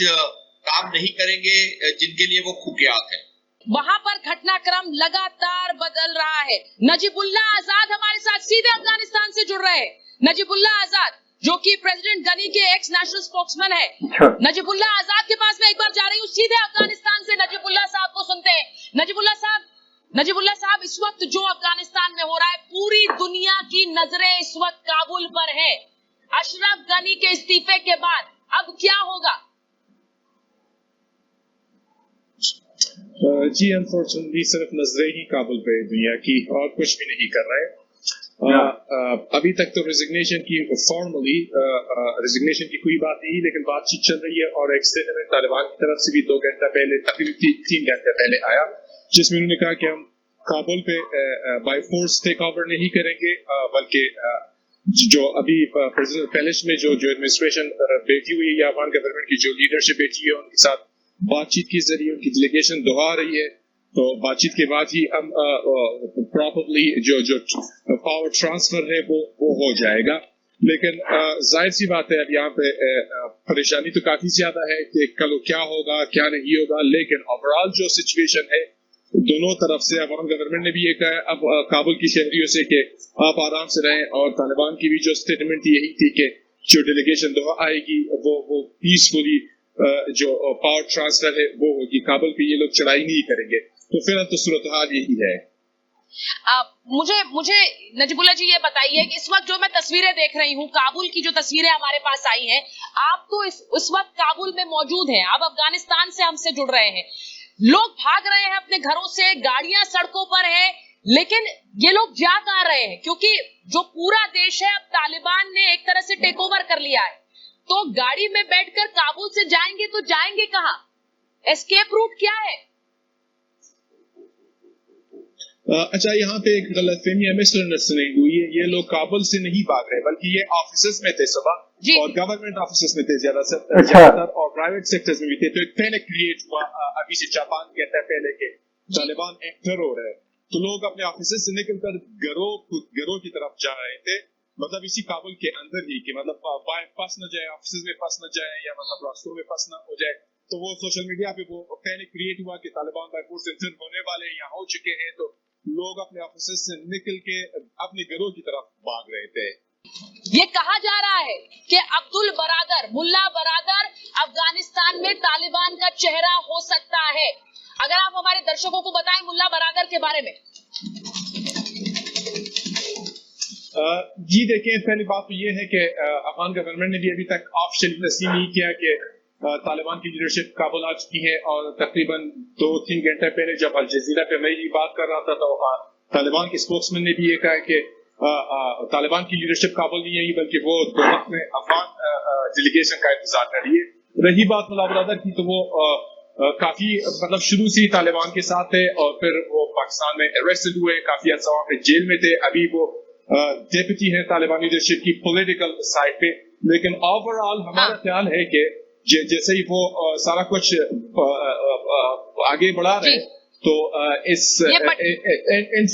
काम नहीं करेंगे जिनके लिए वो कुख्यात है। वहां पर घटनाक्रम लगातार बदल रहा है। नजीबुल्ला आजाद हमारे साथ सीधे अफगानिस्तान से जुड़ रहे हैं। नजीबुल्ला आजाद जो कि प्रेसिडेंट गनी के एक्स नेशनल स्पोक्समैन है। नजीबुल्ला आजाद के पास मैं एक बार जा रही हूँ सीधे अफगानिस्तान से। नजीबुल्ला साहब को सुनते हैं। नजीबुल्ला साहब, इस वक्त जो अफगानिस्तान में हो रहा है, पूरी दुनिया की नजरें इस वक्त काबुल पर है। अशरफ गनी के इस्तीफे के बाद अब क्या होगा? जी, अनफॉर्चुनेटली सिर्फ नजरें ही काबुल पे दुनिया की, और कुछ भी नहीं कर रहे। अभी तक तो रेजिग्नेशन की फॉर्मली रेजिग्नेशन की कोई बात नहीं, लेकिन बातचीत चल रही है। और एक स्टेटमेंट तालिबान की तरफ से भी 2 घंटा पहले, तकरीबन 3 घंटे पहले आया, जिसमें उन्होंने कहा कि हम काबुल पे बाय फोर्स टेक ओवर नहीं करेंगे, बल्कि जो अभी प्रेसिडेंट पैलेस में जो एडमिनिस्ट्रेशन बैठी हुई है या अफगान गवर्नमेंट की जो लीडरशिप बैठी है उनके साथ बातचीत के जरिए उनकी डेलीगेशन दोहा रही है। तो बातचीत के बाद ही हम प्रॉपर्ली जो पावर ट्रांसफर है वो हो जाएगा। लेकिन जाहिर सी बात है अब यहाँ पे परेशानी तो काफी ज्यादा है कि कल क्या होगा क्या नहीं होगा। लेकिन ओवरऑल जो सिचुएशन है दोनों तरफ से, अफगान गवर्नमेंट ने भी ये कहा अब काबुल की शहरियों से कि आप आराम से रहें, और तालिबान की भी जो स्टेटमेंट थी यही थी कि जो डेलीगेशन दोहा आएगी वो पीसफुली जो पावर ट्रांसफर है वो होगी, काबुल पे ये लोग चढ़ाई नहीं करेंगे। तो फिर तो सूरत हाल यही है। मुझे नजीबुल्ला जी ये बताइए कि इस वक्त जो मैं तस्वीरें देख रही हूँ, काबुल की जो तस्वीरें हमारे पास आई हैं, आप तो इस वक्त काबुल में मौजूद हैं, आप अफगानिस्तान से हमसे जुड़ रहे हैं। लोग भाग रहे हैं अपने घरों से, गाड़ियां सड़कों पर हैं, लेकिन ये लोग जा कहां रहे हैं? क्योंकि जो पूरा देश है अब तालिबान ने एक तरह से टेक ओवर कर लिया है, तो गाड़ी में बैठकर काबुल से जाएंगे तो जाएंगे कहां? एस्केप रूट क्या है? अच्छा, यहाँ पे एक गलतफहमी है, मिसअंडरस्टैंडिंग हुई है। ये लोग काबुल से नहीं भाग रहे, बल्कि ये ऑफिसेस में थे सुबह, और गवर्नमेंट ऑफिसेस में थे ज्यादातर, और प्राइवेट सेक्टर्स में भी थे। तो एक पैनिक क्रिएट हुआ अभी से 4-5 घंटे पहले के तालिबान एंटर हो रहे हैं, तो लोग अपने ऑफिसेस से निकलकर घरों की तरफ जा रहे थे, मतलब इसी काबुल के अंदर ही, कि मतलब फंस न जाए, ऑफिस में फंस न जाए, या मतलब रास्तों में फंस न हो जाए। तो वो सोशल मीडिया पे वो पैनिक क्रिएट हुआ कि तालिबान बाय फोर्स एंटर होने वाले या हो चुके हैं, तो लोग अपने ऑफिस से निकल के अपने घरों की तरफ भाग रहे थे। ये कहा जा रहा है कि अब्दुल बरादर, मुल्ला बरादर अफगानिस्तान में तालिबान का चेहरा हो सकता है। अगर आप हमारे दर्शकों को बताएं मुल्ला बरादर के बारे में। जी देखिए, पहली बात तो ये है कि अफगान गवर्नमेंट ने भी अभी तक ऑफिशियली तस्लीम नहीं किया कि तालिबान की लीडरशिप काबुल आ चुकी है। और तकरीबन 2-3 घंटे पहले जब अल जजीरा पे मैं ये बात कर रहा था, तो तालिबान के स्पोक्समैन ने भी ये कहा कि तालिबान की लीडरशिप काबुल नहीं आई, बल्कि वो दोहा में अफगान डेलीगेशन का इंतजार कर रही है। रही बात मुल्ला बरदर की, तो वो काफी मतलब शुरू से ही तालिबान के साथ थे और फिर वो पाकिस्तान में अरेस्टेड हुए, काफी अर्सा वहाँ पे जेल में थे। अभी वो डेप्यूटी है तालिबान लीडरशिप की पॉलिटिकल साइड पे। लेकिन ओवरऑल हमारा ख्याल है कि जैसे ही वो सारा कुछ आगे बढ़ा रहे हैं, तो इस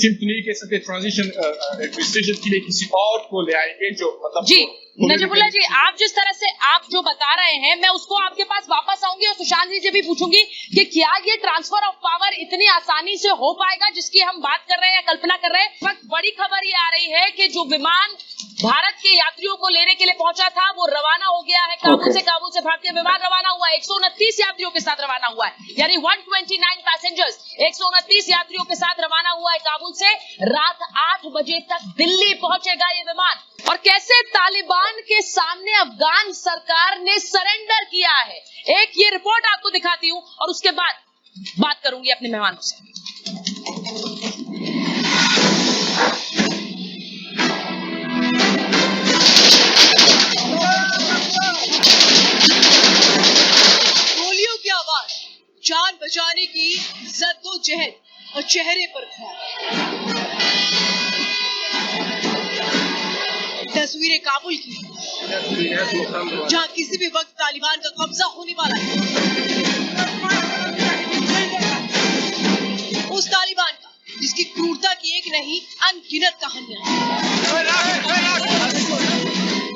सिंपली कह सकते ट्रांजिशन एडमिनिस्ट्रेशन के लिए किसी और को ले आएंगे जो मतलब जी नजमुल्ला जी, आप जिस तरह से आप जो बता रहे हैं, मैं उसको आपके पास वापस आऊंगी और सुशांत जी से भी पूछूंगी कि क्या ये ट्रांसफर ऑफ पावर इतनी आसानी से हो पाएगा जिसकी हम बात कर रहे हैं या कल्पना कर रहे हैं। इस वक्त बड़ी खबर ये आ रही है कि जो विमान भारत के यात्रियों को लेने के लिए पहुंचा था वो रवाना हो गया है काबुल से। काबुल से भारतीय विमान रवाना हुआ है, 129 यात्रियों के साथ रवाना हुआ है, यानी 129 पैसेंजर्स 129 यात्रियों के साथ रवाना हुआ है काबुल से। रात 8 बजे तक दिल्ली पहुंचेगा ये विमान। और कैसे तालिबान के सामने अफगान सरकार ने सरेंडर किया है, एक ये रिपोर्ट आपको दिखाती हूं और उसके बाद बात करूंगी अपने मेहमानों से। गोलियों की आवाज, जान बचाने की जद्दोजहद और चेहरे पर ख्वाब। तस्वीरें काबुल की, जहां किसी भी वक्त तालिबान का कब्जा होने वाला है। उस तालिबान का जिसकी क्रूरता की एक नहीं अनगिनत कहानियां हैं।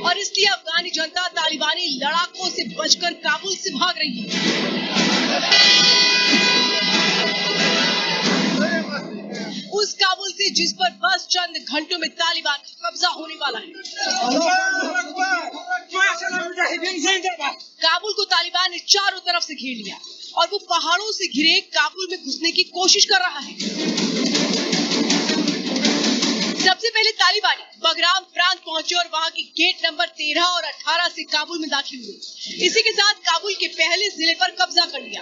और इसलिए अफगानी जनता तालिबानी लड़ाकों से बचकर काबुल से भाग रही है। उस काबुल से जिस पर बस चंद घंटों में तालिबान का कब्जा होने वाला है। काबुल को तालिबान ने चारों तरफ से घेर लिया और वो पहाड़ों से घिरे काबुल में घुसने की कोशिश कर रहा है। सबसे पहले तालिबानी बगराम प्रांत पहुंचे और वहां की गेट नंबर 13 और 18 से काबुल में दाखिल हुए। इसी के साथ काबुल के पहले जिले पर कब्जा कर लिया।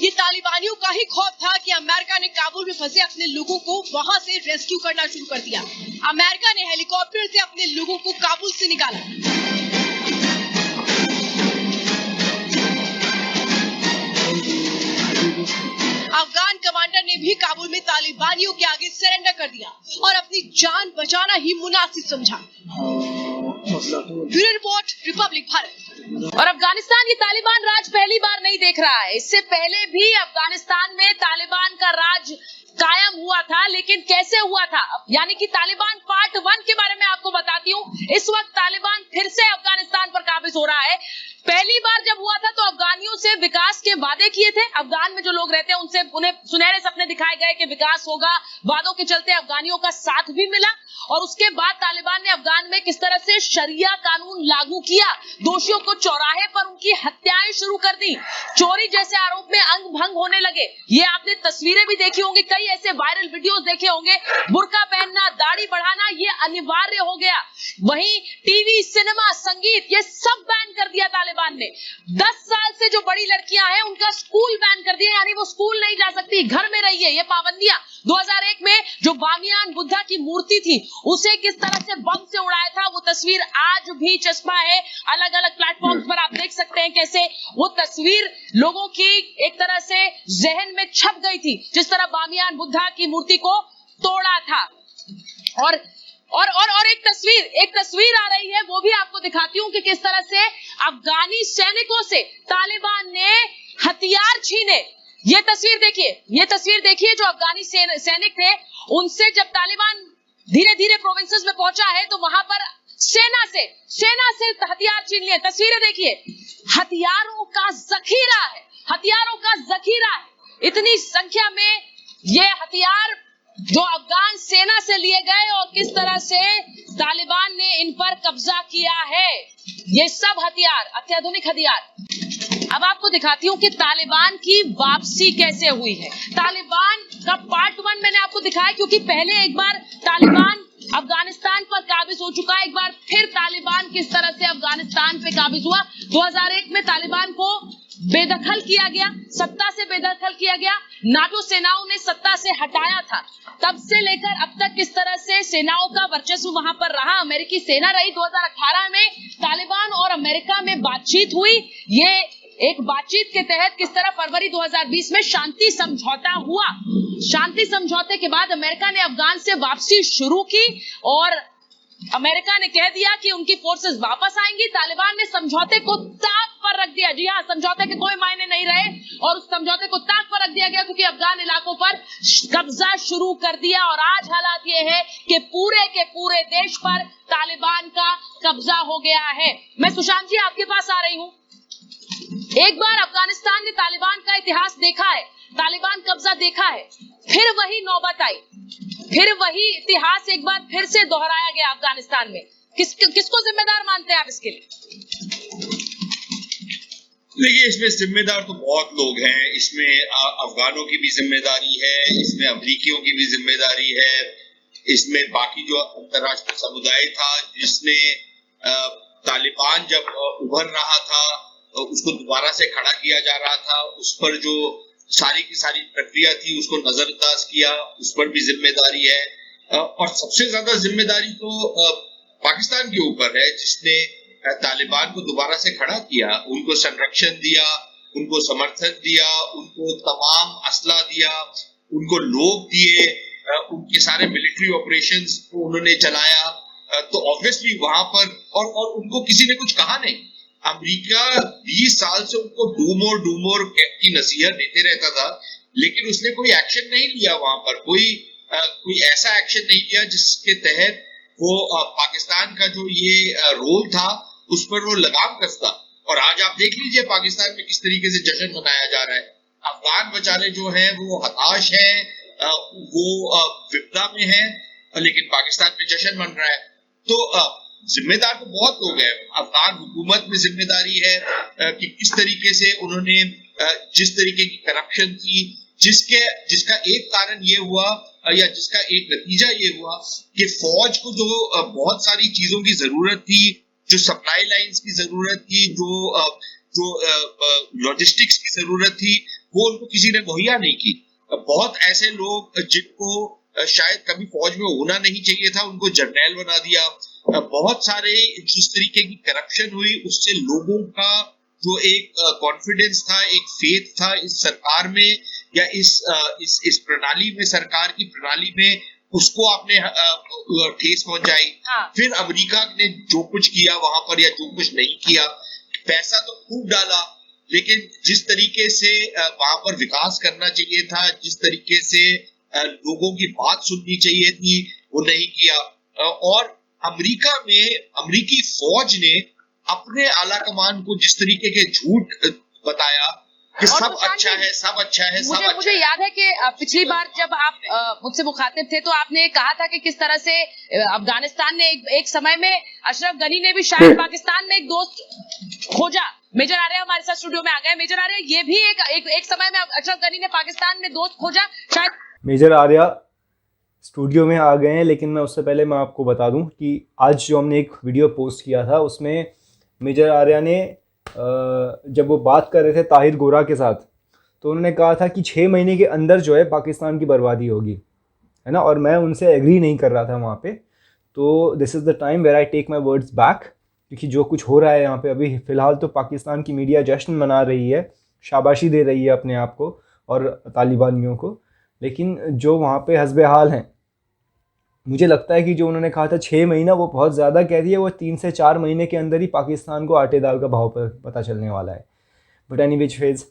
ये तालिबानियों का ही खौफ था कि अमेरिका ने काबुल में फंसे अपने लोगों को वहां से रेस्क्यू करना शुरू कर दिया। अमेरिका ने हेलीकॉप्टर से अपने लोगों को काबुल से निकाला। अफगान कमांडर ने भी काबुल में तालिबानियों के आगे सरेंडर कर दिया और अपनी जान बचाना ही मुनासिब समझा। Bureau report, Republic Bharat. और अफगानिस्तान ये तालिबान राज पहली बार नहीं देख रहा है। इससे पहले भी अफगानिस्तान में तालिबान का राज कायम हुआ था, लेकिन कैसे हुआ था, यानी कि तालिबान पार्ट 1 के बारे में आपको बताती हूँ। इस वक्त तालिबान फिर से अफगानिस्तान पर काबिज हो रहा है। पहली बार जब हुआ था तो अफगानियों से विकास के वादे किए थे। अफगान में जो लोग रहते हैं उनसे उन्हें सुनहरे सपने दिखाए गए कि विकास होगा। वादों के चलते अफगानियों का साथ भी मिला और उसके बाद तालिबान ने अफगान में किस तरह से शरिया कानून लागू किया, दोषियों को चौराहे पर उनकी हत्याएं शुरू कर दी, चोरी जैसे आरोप में अंग भंग होने लगे। ये आपने तस्वीरें भी देखी होंगी, कई ऐसे वायरल वीडियोस देखे होंगे। बुर्का पहनना, दाढ़ी बढ़ाना ये अनिवार्य हो गया। वहीं टीवी, सिनेमा, संगीत ये सब बैन कर दिया तालिबान ने। 10 साल से जो बड़ी लड़कियां हैं उनका स्कूल बैन कर दिया, यानी वो स्कूल नहीं जा सकती, घर में रहिए, ये पाबंदियां। 2001 में जो बामियान बुद्धा की मूर्ति थी उसे किस तरह से बम से उड़ाया था, वो तस्वीर आज भी चश्मा है। अलग अलग प्लेटफॉर्म्स पर आप देख सकते हैं कैसे वो तस्वीर लोगों की एक तरह से जहन में छप गई थी, जिस तरह बामियान बुद्धा की मूर्ति को तोड़ा था। और एक तस्वीर आ रही है, वो भी आपको दिखाती हूँ कि किस तरह से अफगानी सैनिकों से तालिबान ने हथियार छीने। ये तस्वीर देखिए जो अफगानी सैनिक थे, उनसे जब तालिबान धीरे धीरे प्रोविंसेस में पहुंचा है तो वहां पर सेना से हथियार छीन लिए। तस्वीरें देखिए, हथियारों का जखीरा है। इतनी संख्या में ये हथियार जो अफगान सेना से लिए गए और किस तरह से तालिबान ने इन पर कब्जा किया है। ये सब हथियार, अत्याधुनिक हथियार। अब आपको दिखाती हूँ कि तालिबान की वापसी कैसे हुई है। तालिबान का पार्ट 1 मैंने आपको दिखाया, क्योंकि पहले एक बार तालिबान अफगानिस्तान पर काबिज हो चुका है, एक बार फिर तालिबान किस तरह से अफगानिस्तान पे काबिज हुआ। 2001 में तालिबान को बेदखल किया गया, सत्ता से बेदखल किया गया, नाटो सेनाओं ने सत्ता से हटाया था। तब से लेकर अब तक किस तरह से सेनाओं का वर्चस्व वहां पर रहा, अमेरिकी सेना रही। 2018 में तालिबान और अमेरिका में बातचीत हुई। ये एक बातचीत के तहत किस तरह फरवरी 2020 में शांति समझौता हुआ। शांति समझौते के बाद अमेरिका ने अफगान से वापसी शुरू की और अमेरिका ने कह दिया कि उनकी फोर्सेस वापस आएंगी। तालिबान ने समझौते को ताक पर रख दिया। जी हाँ, समझौते के कोई मायने नहीं रहे और उस समझौते को ताक पर रख दिया गया क्योंकि अफगान इलाकों पर कब्जा शुरू कर दिया। और आज हालात ये है कि पूरे के पूरे देश पर तालिबान का कब्जा हो गया है। मैं सुशांत जी आपके पास आ रही हूँ। एक बार अफगानिस्तान ने तालिबान का इतिहास देखा है, तालिबान कब्जा देखा है, फिर वही नौबत आई, फिर वही इतिहास एक बार फिर से दोहराया गया अफगानिस्तान में। किसको जिम्मेदार मानते हैं आप इसके लिए? देखिए, इसमें जिम्मेदार तो बहुत लोग हैं। इसमें अफगानों की भी जिम्मेदारी है, इसमें अमरीकियों की भी जिम्मेदारी है, इसमें बाकी जो अंतर्राष्ट्रीय समुदाय था जिसने तालिबान जब उभर रहा था उसको दोबारा से खड़ा किया जा रहा था, उस पर जो सारी की सारी प्रक्रिया थी उसको नजरअंदाज किया, उस पर भी जिम्मेदारी है। और सबसे ज्यादा जिम्मेदारी तो पाकिस्तान के ऊपर है जिसने तालिबान को दोबारा से खड़ा किया, उनको संरक्षण दिया, उनको समर्थन दिया, उनको तमाम असला दिया, उनको लोग दिए, उनके सारे मिलिट्री ऑपरेशंस को उन्होंने चलाया। तो ऑब्वियसली वहां पर और उनको किसी ने कुछ कहा नहीं। अमेरिका 20 साल से उनको डूमोर की नसीहत देते रहता था, लेकिन उसने कोई एक्शन नहीं लिया। वहां पर कोई ऐसा एक्शन नहीं लिया जिसके तहत वो पाकिस्तान का जो ये रोल था उस पर वो लगाम कसता। और आज आप देख लीजिए पाकिस्तान में किस तरीके से जश्न मनाया जा रहा है। अफगान बेचारे जो हैं वो हताश हैं, वो विपदा में हैं, लेकिन पाकिस्तान में जश्न मन रहा है। तो जिम्मेदार तो बहुत लोग हैं। अफगान हुकूमत में जिम्मेदारी है कि किस तरीके से उन्होंने जिस तरीके की करप्शन की, जिसका एक कारण ये हुआ या जिसका एक नतीजा ये हुआ कि फौज को जो बहुत सारी चीजों की जरूरत थी, जो सप्लाई लाइंस की जरूरत थी, जो लॉजिस्टिक्स की जरूरत थी, वो उनको किसी ने मुहैया नहीं की। बहुत ऐसे लोग जिनको शायद कभी फौज में होना नहीं चाहिए था उनको जर्नैल बना दिया। बहुत सारे जिस तरीके की करप्शन हुई उससे लोगों का जो एक कॉन्फिडेंस था, एक फेथ था इस सरकार में या इस प्रणाली में, सरकार की प्रणाली में, उसको आपने ठेस पहुंचाई। हाँ। फिर अमेरिका ने जो कुछ किया वहां पर या जो कुछ नहीं किया, पैसा तो खूब डाला, लेकिन जिस तरीके से वहां पर विकास करना चाहिए था, जिस तरीके से लोगों की बात सुननी चाहिए थी, वो नहीं किया। और अमेरिका में अमेरिकी फौज ने अपने आला कमान को जिस तरीके के झूठ बताया कि सब अच्छा है, सब अच्छा है, सब अच्छा मुझे है। याद है कि पिछली बार जब आप मुझसे मुखातिब थे तो आपने कहा था कि किस तरह से अफगानिस्तान ने एक समय में अशरफ गनी ने भी शायद पाकिस्तान में एक दोस्त खोजा। मेजर आर्या हमारे साथ स्टूडियो में आ गए। मेजर आर्या, ये भी एक समय में अशरफ गनी ने पाकिस्तान में दोस्त खोजा शायद। मेजर आर्या स्टूडियो में आ गए हैं, लेकिन मैं उससे पहले मैं आपको बता दूं कि आज जो हमने एक वीडियो पोस्ट किया था उसमें मेजर आर्या ने जब वो बात कर रहे थे ताहिर गोरा के साथ, तो उन्होंने कहा था कि 6 महीने के अंदर जो है पाकिस्तान की बर्बादी होगी, है ना। और मैं उनसे एग्री नहीं कर रहा था वहाँ पे। तो this is the time where I take my words back, क्योंकि जो कुछ हो रहा है यहाँ पे अभी फ़िलहाल तो पाकिस्तान की मीडिया जश्न मना रही है, शाबाशी दे रही है अपने आप को और तालिबानियों को, लेकिन जो वहाँ पे हस्बे हाल हैं, मुझे लगता है कि जो उन्होंने कहा था 6 महीना वो बहुत ज़्यादा कह दिया। वो 3 से 4 महीने के अंदर ही पाकिस्तान को आटे दाल का भाव पर पता चलने वाला है। बट एनी विच वेज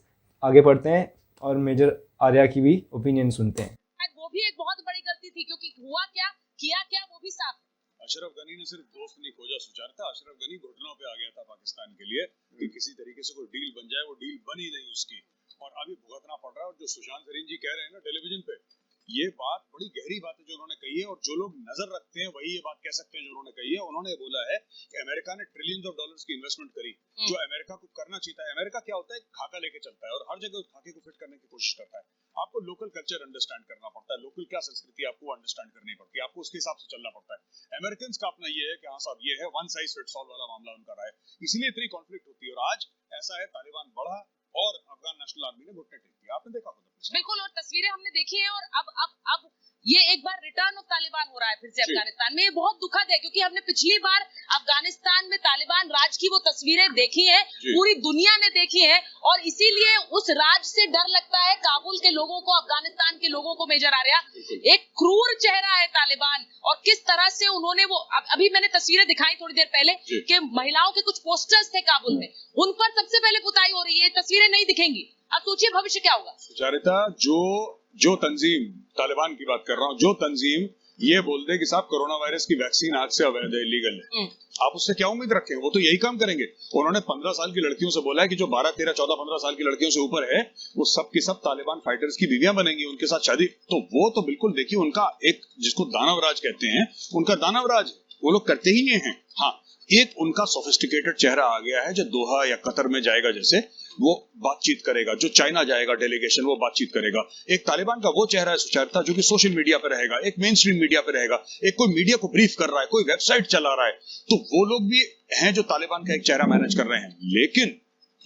आगे बढ़ते हैं और मेजर आर्या की भी ओपिनियन सुनते हैं। वो भी एक बहुत बड़ी गलती थी क्योंकि हुआ क्या, किया क्या, वो भी साफ। अशरफ गनी ने सिर्फ दोस्त नहीं खोजा सुचारता, अशरफ गनी घुटनों पे आ गया था पाकिस्तान के लिए कि किसी तरीके से कोई डील बन जाए, वो डील बनी नहीं उसकी और अभी भुगतना पड़ रहा है। और जो सुशांत सरीन जी कह रहे हैं ना टेलीविजन पे, ये बात बड़ी गहरी बात है जो उन्होंने कही है। और जो लोग नजर रखते हैं वही ये बात कह सकते हैं जो उन्होंने कही है। उन्होंने बोला है कि अमेरिका ने ट्रिलियंस ऑफ डॉलर्स की इन्वेस्टमेंट करी, जो अमेरिका को करना चाहिए था। अमेरिका क्या होता है, खाका लेके चलता है और हर जगह उस खाके को फिट करने की कोशिश करता है। आपको लोकल कल्चर अंडरस्टैंड करना पड़ता है, लोकल क्या संस्कृति आपको अंडरस्टैंड करनी पड़ती है, आपको उसके हिसाब से चलना पड़ता है। अमेरिकन का अपना ये है कि हाँ साहब ये है, वन साइज फिट्स ऑल वाला मामला उनका रहा है, इसीलिए इतनी कॉन्फ्लिक्ट होती है। और आज ऐसा है, तालिबान बढ़ा और अफगान नेशनल आर्मी ने घुटने टेक दिया। आपने देखा होगा। बिल्कुल, और तस्वीरें हमने देखी हैं, और अब ये एक बार रिटर्न ऑफ तालिबान हो रहा है फिर से अफगानिस्तान में। ये बहुत दुखद है, क्योंकि हमने पिछली बार अफगानिस्तान में तालिबान राज की वो तस्वीरें देखी हैं, पूरी दुनिया ने देखी है, और इसीलिए उस राज से डर लगता है काबुल के लोगों को, अफगानिस्तान के लोगों को। मेजर आर्या, एक क्रूर चेहरा है तालिबान, और किस तरह से उन्होंने वो अभी मैंने तस्वीरें दिखाई थोड़ी देर पहले कि महिलाओं के कुछ पोस्टर्स थे काबुल में, उन पर सबसे पहले पुताई हो रही है। तस्वीरें नहीं दिखेंगी, अब सोचिए भविष्य क्या होगा। सुचारिता, जो तंजीम, तालिबान की बात कर रहा हूँ, जो तंजीम ये बोल दे कि साहब कोरोना वायरस की वैक्सीन आज से अवैध है, इलीगल है, आप उससे क्या उम्मीद रखें? वो तो यही काम करेंगे। उन्होंने 15 साल की लड़कियों से बोला है कि जो 12, 13, 14, 15 साल की लड़कियों से ऊपर है वो सब की सब तालिबान फाइटर्स की बीवियां बनेंगी, उनके साथ शादी। तो वो तो बिल्कुल देखिए, उनका एक जिसको दानवराज कहते हैं, उनका दानवराज वो लोग करते ही ये हैं। हाँ, एक उनका सोफिस्टिकेटेड चेहरा आ गया है जो दोहा या कतर में जाएगा, जैसे वो बातचीत करेगा, जो चाइना जाएगा डेलीगेशन वो बातचीत करेगा। एक तालिबान का वो चेहरा है सुचारिता, जो कि सोशल मीडिया पे रहेगा, एक मेन स्ट्रीम मीडिया पे रहेगा, एक कोई मीडिया को ब्रीफ कर रहा है, कोई वेबसाइट चला रहा है। तो वो लोग भी हैं जो तालिबान का एक चेहरा मैनेज कर रहे हैं।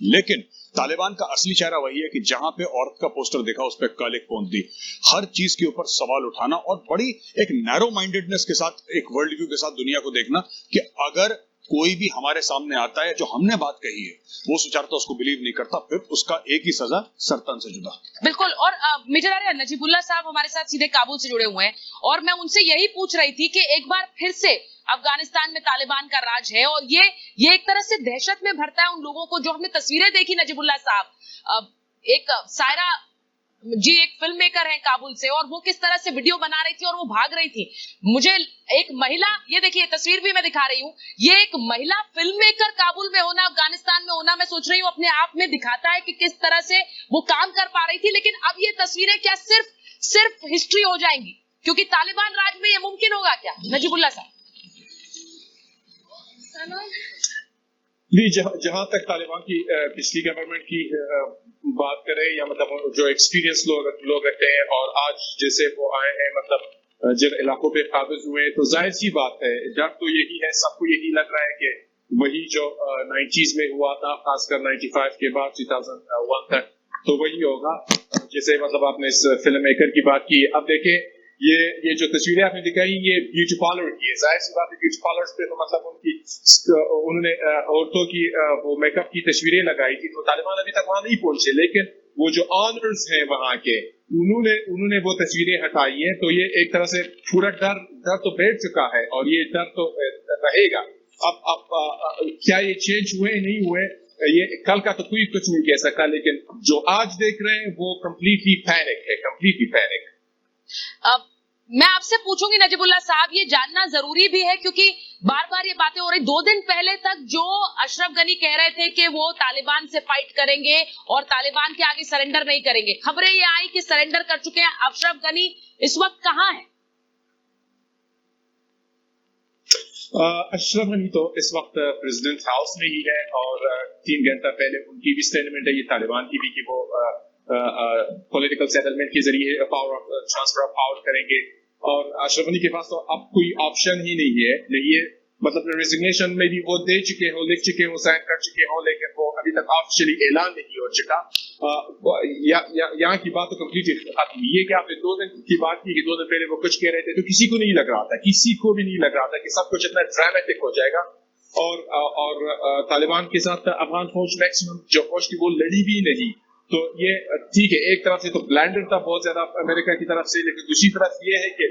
लेकिन तालिबान का असली चेहरा वही है कि जहां पे औरत का पोस्टर देखा उस पर काले पोंछ दी, हर चीज के ऊपर सवाल उठाना, और बड़ी एक नैरो माइंडेडनेस के साथ, एक वर्ल्ड व्यू के साथ दुनिया को देखना कि अगर कोई भी हमारे सामने आता है जो हमने बात कही है वो सुचारता उसको बिलीव नहीं करता, फिर उसका एक ही सजा, सरतन से जुदा। बिल्कुल, और मेजर आर्या, नजीबुल्ला साहब हमारे साथ सीधे काबुल से जुड़े हुए हैं, और मैं उनसे यही पूछ रही थी कि एक बार फिर से अफगानिस्तान में तालिबान का राज है, और ये एक तरह से दहशत में भरता है उन लोगों को। जो हमने तस्वीरें देखी नजीबुल्ला साहब, एक सायरा जी एक फिल्म मेकर है काबुल से, और वो किस तरह से वीडियो बना रही थी और वो भाग रही थी। मुझे एक महिला, ये देखिए तस्वीर भी मैं दिखा रही हूँ, ये एक महिला फिल्म मेकर काबुल में होना, अफगानिस्तान में होना, मैं सोच रही हूँ अपने आप में दिखाता है कि किस तरह से वो काम कर पा रही थी। लेकिन अब ये तस्वीरें क्या सिर्फ हिस्ट्री हो जाएंगी, क्योंकि तालिबान राज में ये मुमकिन होगा क्या? नजीबुल्ला साहब। जी, जहां तक तालिबान की पिछली गवर्नमेंट की बात करें, या मतलब जो एक्सपीरियंस लोग रखते हैं, और आज जैसे वो आए हैं, मतलब जिन इलाकों पे काबिज हुए, तो जाहिर सी बात है, डर तो यही है, सबको यही लग रहा है कि वही जो 90s में हुआ था, खासकर 95 के बाद 2001 तक, तो वही होगा। जैसे मतलब आपने इस फिल्म मेकर की बात की, अब देखें ये जो तस्वीरें आपने दिखाई, ये ब्यूटी पार्लर की है। जाहिर सी बात है, ब्यूटी पार्लर्स पे तो मतलब उन्होंने औरतों की वो मेकअप की तस्वीरें लगाई थी, तो तालिबान अभी तक वहां नहीं पहुंचे, लेकिन वो जो ऑनर्स हैं वहां के, उन्होंने वो तस्वीरें हटाई हैं। तो ये एक तरह से पूरा डर तो बैठ चुका है, और ये डर तो रहेगा। अब क्या ये चेंज हुए नहीं हुए, ये कल का तो कोई कुछ नहीं कह सकता, लेकिन जो आज देख रहे हैं वो कंप्लीटली पैनिक है, कंप्लीटली पैनिक। मैं आपसे पूछूंगी नजीबुल्ला साहब, ये जानना जरूरी भी है, क्योंकि बार बार ये बातें हो रही। 2 दिन पहले तक जो अशरफ गनी कह रहे थे कि वो तालिबान से फाइट करेंगे और तालिबान के आगे सरेंडर नहीं करेंगे, खबरें ये आई कि सरेंडर कर चुके हैं। अशरफ गनी इस वक्त कहाँ है? अशरफ गनी तो इस वक्त प्रेसिडेंट हाउस में ही है, और 3 घंटा पहले उनकी भी स्टेटमेंट है, ये तालिबान की भी, कि वो पॉलिटिकल सेटलमेंट के जरिए ट्रांसफर ऑफ पावर करेंगे। और अशरफ गनी के पास तो अब कोई ऑप्शन ही नहीं है, मतलब रेजिग्नेशन में भी वो दे चुके हो, लिख चुके हो, साइन कर चुके हो, लेकिन वो अभी तक ऑफिशियली ऐलान नहीं हो चुका। यहाँ की बात तो कम्प्लीटली खत्म। ये कि आपने 2 दिन की बात की कि 2 दिन पहले वो कुछ कह रहे थे, तो किसी को नहीं लग रहा था, किसी को भी नहीं लग रहा था कि सब कुछ इतना ड्रामेटिक हो जाएगा। और तालिबान के साथ अफगान फौज मैक्सिमम जो फौज थी वो लड़ी भी नहीं। तो ये ठीक है, एक तरफ से तो ब्लैंडर था बहुत ज्यादा अमेरिका की तरफ से, लेकिन दूसरी तरफ ये है कि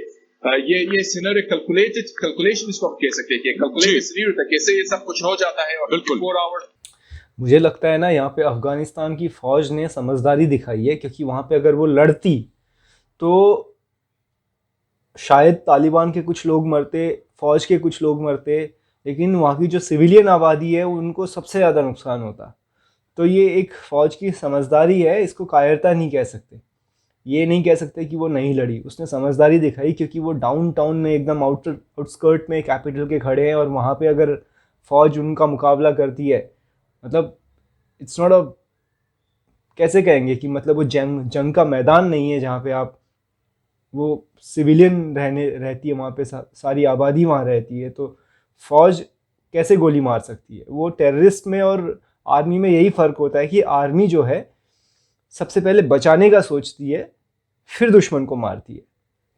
ये सिनेरियो कैलकुलेशन इसको हम कह सकते हैं कि कैलकुलेटेड सिनेरियो था, कैसे ये सब कुछ हो जाता है। और 4 आवर मुझे लगता है ना, यहाँ पे अफगानिस्तान की फौज ने समझदारी दिखाई है, क्योंकि वहाँ पे अगर वो लड़ती तो शायद तालिबान के कुछ लोग मरते, फौज के कुछ लोग मरते, लेकिन वहाँ की जो सिविलियन आबादी है उनको सबसे ज़्यादा नुकसान होता। तो ये एक फ़ौज की समझदारी है, इसको कायरता नहीं कह सकते। ये नहीं कह सकते कि वो नहीं लड़ी, उसने समझदारी दिखाई, क्योंकि वो डाउनटाउन में एकदम आउटस्कर्ट में कैपिटल के खड़े हैं, और वहाँ पे अगर फ़ौज उनका मुकाबला करती है, मतलब इट्स नॉट अ, कैसे कहेंगे कि मतलब वो जंग का मैदान नहीं है जहाँ पे आप, वो सिविलियन रहती है वहाँ पे, सारी आबादी वहाँ रहती है, तो फ़ौज कैसे गोली मार सकती है? वो टेररिस्ट में और आर्मी में यही फ़र्क होता है कि आर्मी जो है सबसे पहले बचाने का सोचती है, फिर दुश्मन को मारती है।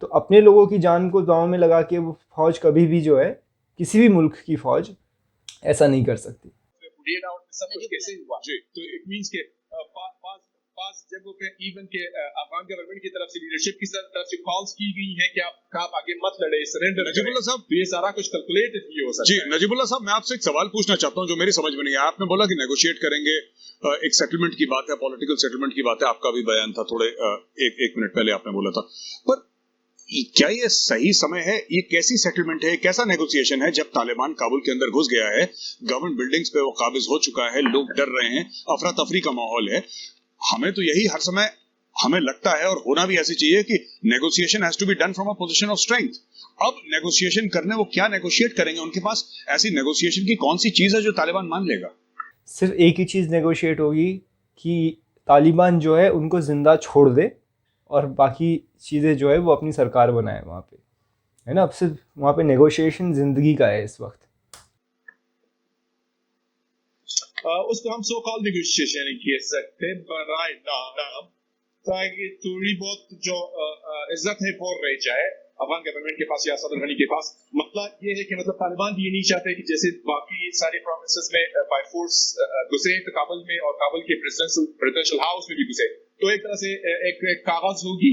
तो अपने लोगों की जान को दांव में लगा के वो फौज कभी भी जो है, किसी भी मुल्क की फौज ऐसा नहीं कर सकती। सब कुछ कैसे हुआ जी, तो इट मींस के पास जगहों पे इवन के अफगान गवर्नमेंट की तरफ से लीडरशिप की तरफ से कॉल्स की गई है कि आप आगे मत लड़े, सरेंडर। नजीबुल्लाह साहब, तो ये सारा कुछ कैलकुलेटेड भी हो सकता जी है। नजीबुल्लाह साहब, मैं आपसे एक सवाल पूछना चाहता हूं जो मेरी समझ में नहीं आया। आपने बोला कि नेगोशिएट करेंगे, एक सेटलमेंट की बात है, पॉलिटिकल सेटलमेंट की बात है, आपका भी बयान था थोड़े एक मिनट पहले आपने बोला था, पर क्या ये सही समय है? ये कैसी सेटलमेंट है, कैसा नेगोशिएशन है जब तालिबान काबुल के अंदर घुस गया है, गवर्नमेंट बिल्डिंग्स पे वो काबिज हो चुका है, लोग डर रहे हैं, अफरा तफरी का माहौल है। हमें तो यही हर समय हमें लगता है और होना भी ऐसी चाहिए कि negotiation has to be done from a position of strength. अब नेगोशिएशन करने वो क्या नेगोशिएट करेंगे? उनके पास ऐसी नेगोशिएशन की कौन सी चीज है जो तालिबान मान लेगा? सिर्फ एक ही चीज़ नेगोशिएट होगी कि तालिबान जो है उनको ज़िंदा छोड़ दे और बाकी चीज़ें जो है वो अपनी सरकार बनाए वहाँ पे, है ना। अब सिर्फ वहाँ पे नेगोशिएशन ज़िंदगी का है इस वक्त। उसको हम सो कॉल्ड नेगोशिएशन कह सकते हैं राइट नाउ, ताकि थोड़ी बहुत जो इज्जत है वो रह जाए अफगान गवर्नमेंट के पास या सदर गनी के पास। मतलब ये है कि मतलब तालिबान भी ये नहीं चाहते कि जैसे बाकी सारे प्रोविंसेस में बाय फोर्स घुसे तो काबुल में, और काबुल के प्रेसिडेंशियल हाउस में भी घुसे, तो एक तरह से एक कागज होगी,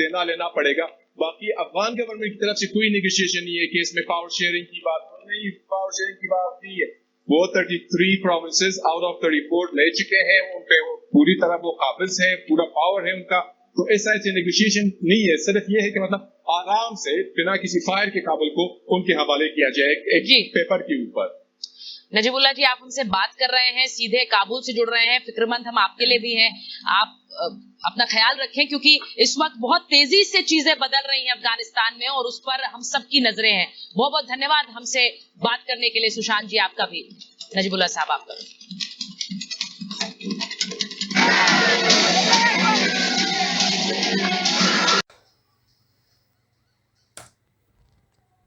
देना लेना पड़ेगा। बाकी अफगान गवर्नमेंट की तरफ से कोई नेगोशिएशन नहीं है कि इसमें पावर शेयरिंग की बात नहीं, पावर शेयरिंग की बात नहीं है। वो 33 प्रोविंसेस आउट ऑफ 34 ले चुके हैं, उन पे पूरी तरह वो काबिज है, पूरा पावर है उनका। तो ऐसा ऐसे नेगोशिएशन नहीं है, सिर्फ ये है कि मतलब आराम से बिना किसी फायर के काबुल को उनके हवाले किया जाए एक पेपर के ऊपर। नजीबुल्लाह जी, आप हमसे बात कर रहे हैं, सीधे काबुल से जुड़ रहे हैं, फिक्रमंद हम आपके लिए भी हैं। आप अपना ख्याल रखें क्योंकि इस वक्त बहुत तेजी से चीजें बदल रही हैं अफगानिस्तान में और उस पर हम सबकी नजरें हैं। बहुत बहुत धन्यवाद हमसे बात करने के लिए सुशांत जी, आपका भी। नजीबुल्लाह साहब, आपका भी।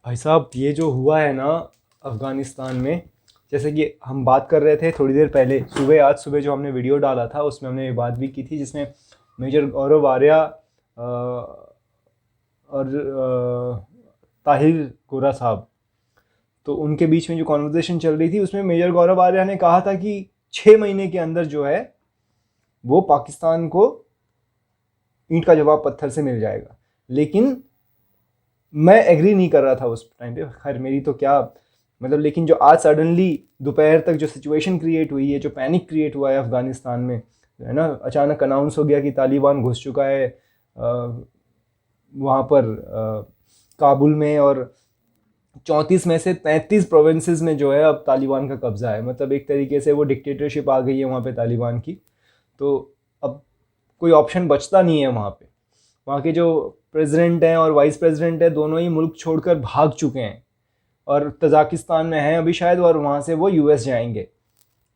भाई साहब, ये जो हुआ है ना अफ़गानिस्तान में, जैसे कि हम बात कर रहे थे थोड़ी देर पहले, आज सुबह जो हमने वीडियो डाला था उसमें हमने ये बात भी की थी, जिसमें मेजर गौरव आर्या और ताहिर गोरा साहब, तो उनके बीच में जो कॉन्वर्सेशन चल रही थी उसमें मेजर गौरव आर्या ने कहा था कि 6 महीने के अंदर जो है वो पाकिस्तान को ईंट का जवाब पत्थर से मिल जाएगा। लेकिन मैं एग्री नहीं कर रहा था उस टाइम पे, खैर मेरी तो क्या मतलब, लेकिन जो आज सडनली दोपहर तक जो सिचुएशन क्रिएट हुई है, जो पैनिक क्रिएट हुआ है अफ़गानिस्तान में, है ना, अचानक अनाउंस हो गया कि तालिबान घुस चुका है वहाँ पर काबुल में, और 34 में से 33 प्रोविंसेस में जो है अब तालिबान का कब्ज़ा है। मतलब एक तरीके से वो डिक्टेटरशिप आ गई है वहाँ पे तालिबान की। तो अब कोई ऑप्शन बचता नहीं है वहाँ पे। वहाँ के जो प्रेसिडेंट हैं और वाइस प्रेसिडेंट हैं, दोनों ही मुल्क छोड़कर भाग चुके हैं और तजाकिस्तान में हैं अभी शायद, और वहाँ से वो यूएस जाएंगे,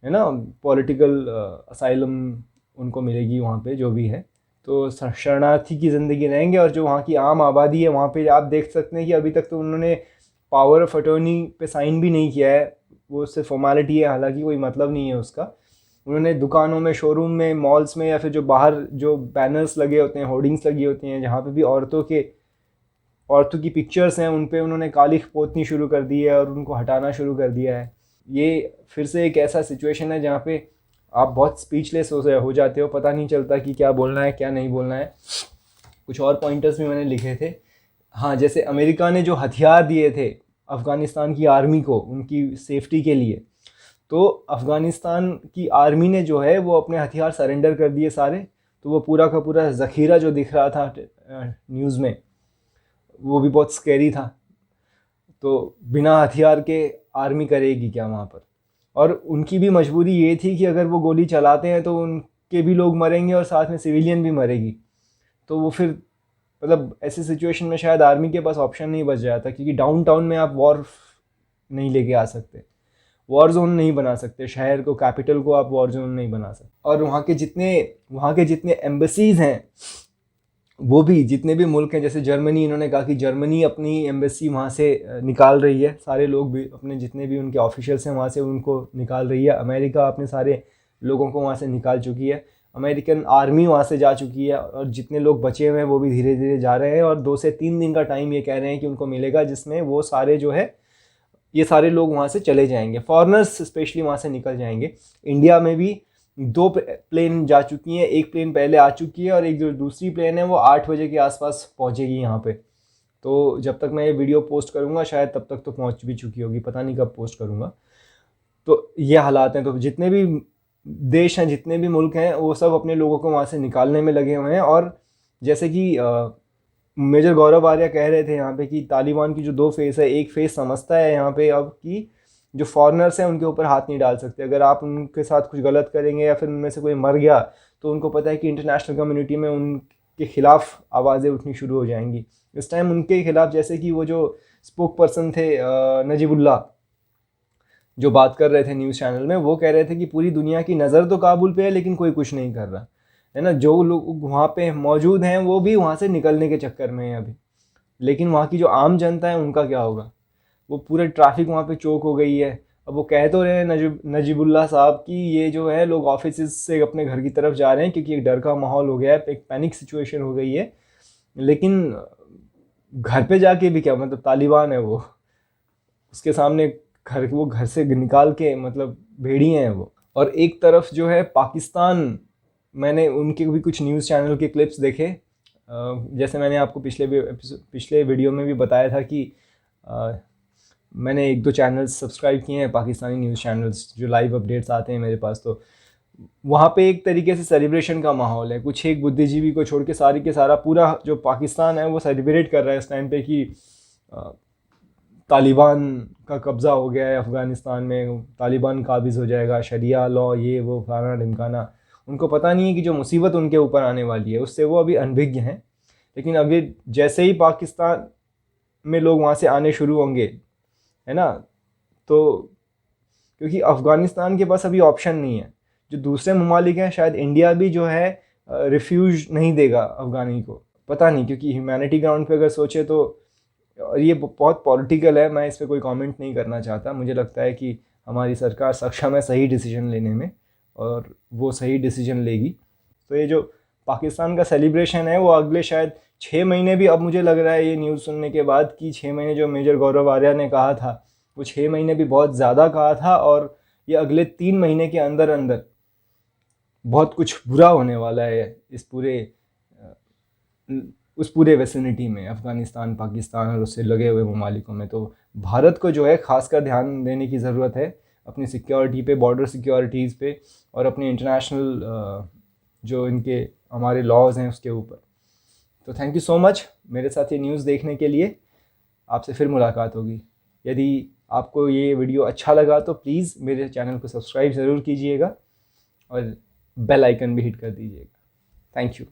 है ना, पॉलिटिकल असाइलम उनको मिलेगी वहाँ पे जो भी है, तो शरणार्थी की ज़िंदगी रहेंगे। और जो वहाँ की आम आबादी है वहाँ पे आप देख सकते हैं कि अभी तक तो उन्होंने पावर ऑफ अटॉर्नी पे साइन भी नहीं किया है, वो सिर्फ फॉर्मेलिटी है, हालांकि कोई मतलब नहीं है उसका। उन्होंने दुकानों में, शोरूम में, मॉल्स में, या फिर जो बाहर जो बैनर्स लगे होते हैं, होर्डिंग्स लगी होती हैं, जहाँ पे भी औरतों की पिक्चर्स हैं, उन पे उन्होंने कालिख पोतनी शुरू कर दी है और उनको हटाना शुरू कर दिया है। ये फिर से एक ऐसा सिचुएशन है जहाँ पे आप बहुत स्पीचलेस हो जाते हो, पता नहीं चलता कि क्या बोलना है क्या नहीं बोलना है। कुछ और पॉइंटर्स भी मैंने लिखे थे। हाँ, जैसे अमेरिका ने जो हथियार दिए थे अफ़गानिस्तान की आर्मी को उनकी सेफ्टी के लिए, तो अफ़गानिस्तान की आर्मी ने जो है वो अपने हथियार सरेंडर कर दिए सारे। तो वो पूरा का पूरा ज़ख़ीरा जो दिख रहा था न्यूज़ में, वो भी बहुत स्कैरी था। तो बिना हथियार के आर्मी करेगी क्या वहाँ पर? और उनकी भी मजबूरी ये थी कि अगर वो गोली चलाते हैं तो उनके भी लोग मरेंगे और साथ में सिविलियन भी मरेगी। तो वो फिर मतलब ऐसी सिचुएशन में शायद आर्मी के पास ऑप्शन नहीं बच जाता, क्योंकि डाउनटाउन में आप वॉर नहीं लेके आ सकते, वॉर जोन नहीं बना सकते, शहर को, कैपिटल को आप वॉर जोन नहीं बना सकते। और वहाँ के जितने एम्बेसीज़ हैं वो भी जितने भी मुल्क हैं, जैसे जर्मनी, इन्होंने कहा कि जर्मनी अपनी एम्बेसी वहाँ से निकाल रही है, सारे लोग भी अपने जितने भी उनके ऑफिशियल्स हैं वहाँ से उनको निकाल रही है। अमेरिका अपने सारे लोगों को वहाँ से निकाल चुकी है। अमेरिकन आर्मी वहाँ से जा चुकी है और जितने लोग बचे हुए हैं वो भी धीरे धीरे जा रहे हैं और 2 से 3 दिन का टाइम ये कह रहे हैं कि उनको मिलेगा, जिसमें वो सारे जो है ये सारे लोग वहाँ से चले जाएंगे, फॉरेनर्स स्पेशली वहाँ से निकल जाएंगे। इंडिया में भी 2 प्लेन जा चुकी हैं, एक प्लेन पहले आ चुकी है और एक जो दूसरी प्लेन है वो 8 बजे के आसपास पहुँचेगी यहाँ पे। तो जब तक मैं ये वीडियो पोस्ट करूँगा शायद तब तक तो पहुँच भी चुकी होगी, पता नहीं कब पोस्ट करूँगा। तो ये हालात हैं। तो जितने भी देश हैं, जितने भी मुल्क हैं, वो सब अपने लोगों को वहाँ से निकालने में लगे हुए हैं। और जैसे कि मेजर गौरव आर्या कह रहे थे यहाँ पे कि तालिबान की जो 2 फेस है, एक फेस समझता है यहाँ पे अब कि जो फॉरेनर्स हैं उनके ऊपर हाथ नहीं डाल सकते, अगर आप उनके साथ कुछ गलत करेंगे या फिर उनमें से कोई मर गया तो उनको पता है कि इंटरनेशनल कम्युनिटी में उनके खिलाफ आवाज़ें उठनी शुरू हो जाएंगी। इस टाइम उनके खिलाफ, जैसे कि वो जो स्पोक पर्सन थे नजीबुल्ला, जो बात कर रहे थे न्यूज़ चैनल में, वो कह रहे थे कि पूरी दुनिया की नज़र तो काबुल पे है लेकिन कोई कुछ नहीं कर रहा है ना। जो लोग वहाँ पे मौजूद हैं वो भी वहाँ से निकलने के चक्कर में हैं अभी, लेकिन वहाँ की जो आम जनता है उनका क्या होगा? वो पूरे ट्रैफिक वहाँ पे चोक हो गई है। अब वो कह तो रहे हैं नजीबुल्ला साहब कि ये जो है लोग ऑफिस से अपने घर की तरफ जा रहे हैं क्योंकि एक डर का माहौल हो गया है, एक पैनिक सिचुएशन हो गई है। लेकिन घर पे जाके भी क्या मतलब, तालिबान है वो, उसके सामने वो घर से निकाल के मतलब भेड़िए हैं वो। और एक तरफ जो है पाकिस्तान, मैंने उनके भी कुछ न्यूज़ चैनल के क्लिप्स देखे, जैसे मैंने आपको पिछले वीडियो में भी बताया था कि मैंने 1-2 चैनल्स सब्सक्राइब किए हैं, पाकिस्तानी न्यूज़ चैनल्स जो लाइव अपडेट्स आते हैं मेरे पास। तो वहाँ पे एक तरीके से सेलिब्रेशन का माहौल है, कुछ एक बुद्धिजीवी को छोड़ के सारी के सारा पूरा जो पाकिस्तान है वो सेलिब्रेट कर रहा है इस टाइम पे कि तालिबान का कब्ज़ा हो गया है अफ़गानिस्तान में, तालिबान काबिज़ हो जाएगा, शरिया लॉ, ये वो फलाना ढिमकाना। उनको पता नहीं है कि जो मुसीबत उनके ऊपर आने वाली है उससे वो अभी अनभिज्ञ हैं। लेकिन अभी जैसे ही पाकिस्तान में लोग वहाँ से आने शुरू होंगे, है ना, तो क्योंकि अफ़गानिस्तान के पास अभी ऑप्शन नहीं है, जो दूसरे ममालिक हैं, शायद इंडिया भी जो है रिफ्यूज नहीं देगा अफ़गानी को, पता नहीं, क्योंकि ह्यूमैनिटी ग्राउंड पे अगर सोचे तो, और ये बहुत पॉलिटिकल है, मैं इस पर कोई कमेंट नहीं करना चाहता। मुझे लगता है कि हमारी सरकार सक्षम है सही डिसीजन लेने में और वो सही डिसीजन लेगी। तो ये जो पाकिस्तान का सेलिब्रेशन है वो अगले शायद 6 महीने भी, अब मुझे लग रहा है ये न्यूज़ सुनने के बाद कि 6 महीने जो मेजर गौरव आर्या ने कहा था वो 6 महीने भी बहुत ज़्यादा कहा था, और ये अगले 3 महीने के अंदर अंदर बहुत कुछ बुरा होने वाला है इस पूरे वेसिनिटी में, अफ़गानिस्तान, पाकिस्तान और उससे लगे हुए ममालिकों में। तो भारत को जो है ख़ासकर ध्यान देने की ज़रूरत है अपनी सिक्योरिटी पे, बॉर्डर सिक्योरिटीज़ पे, और अपने इंटरनेशनल जो इनके हमारे लॉज हैं उसके ऊपर। तो थैंक यू सो मच मेरे साथ ये न्यूज़ देखने के लिए। आपसे फिर मुलाकात होगी। यदि आपको ये वीडियो अच्छा लगा तो प्लीज़ मेरे चैनल को सब्सक्राइब ज़रूर कीजिएगा और बेल आइकन भी हिट कर दीजिएगा। Thank you.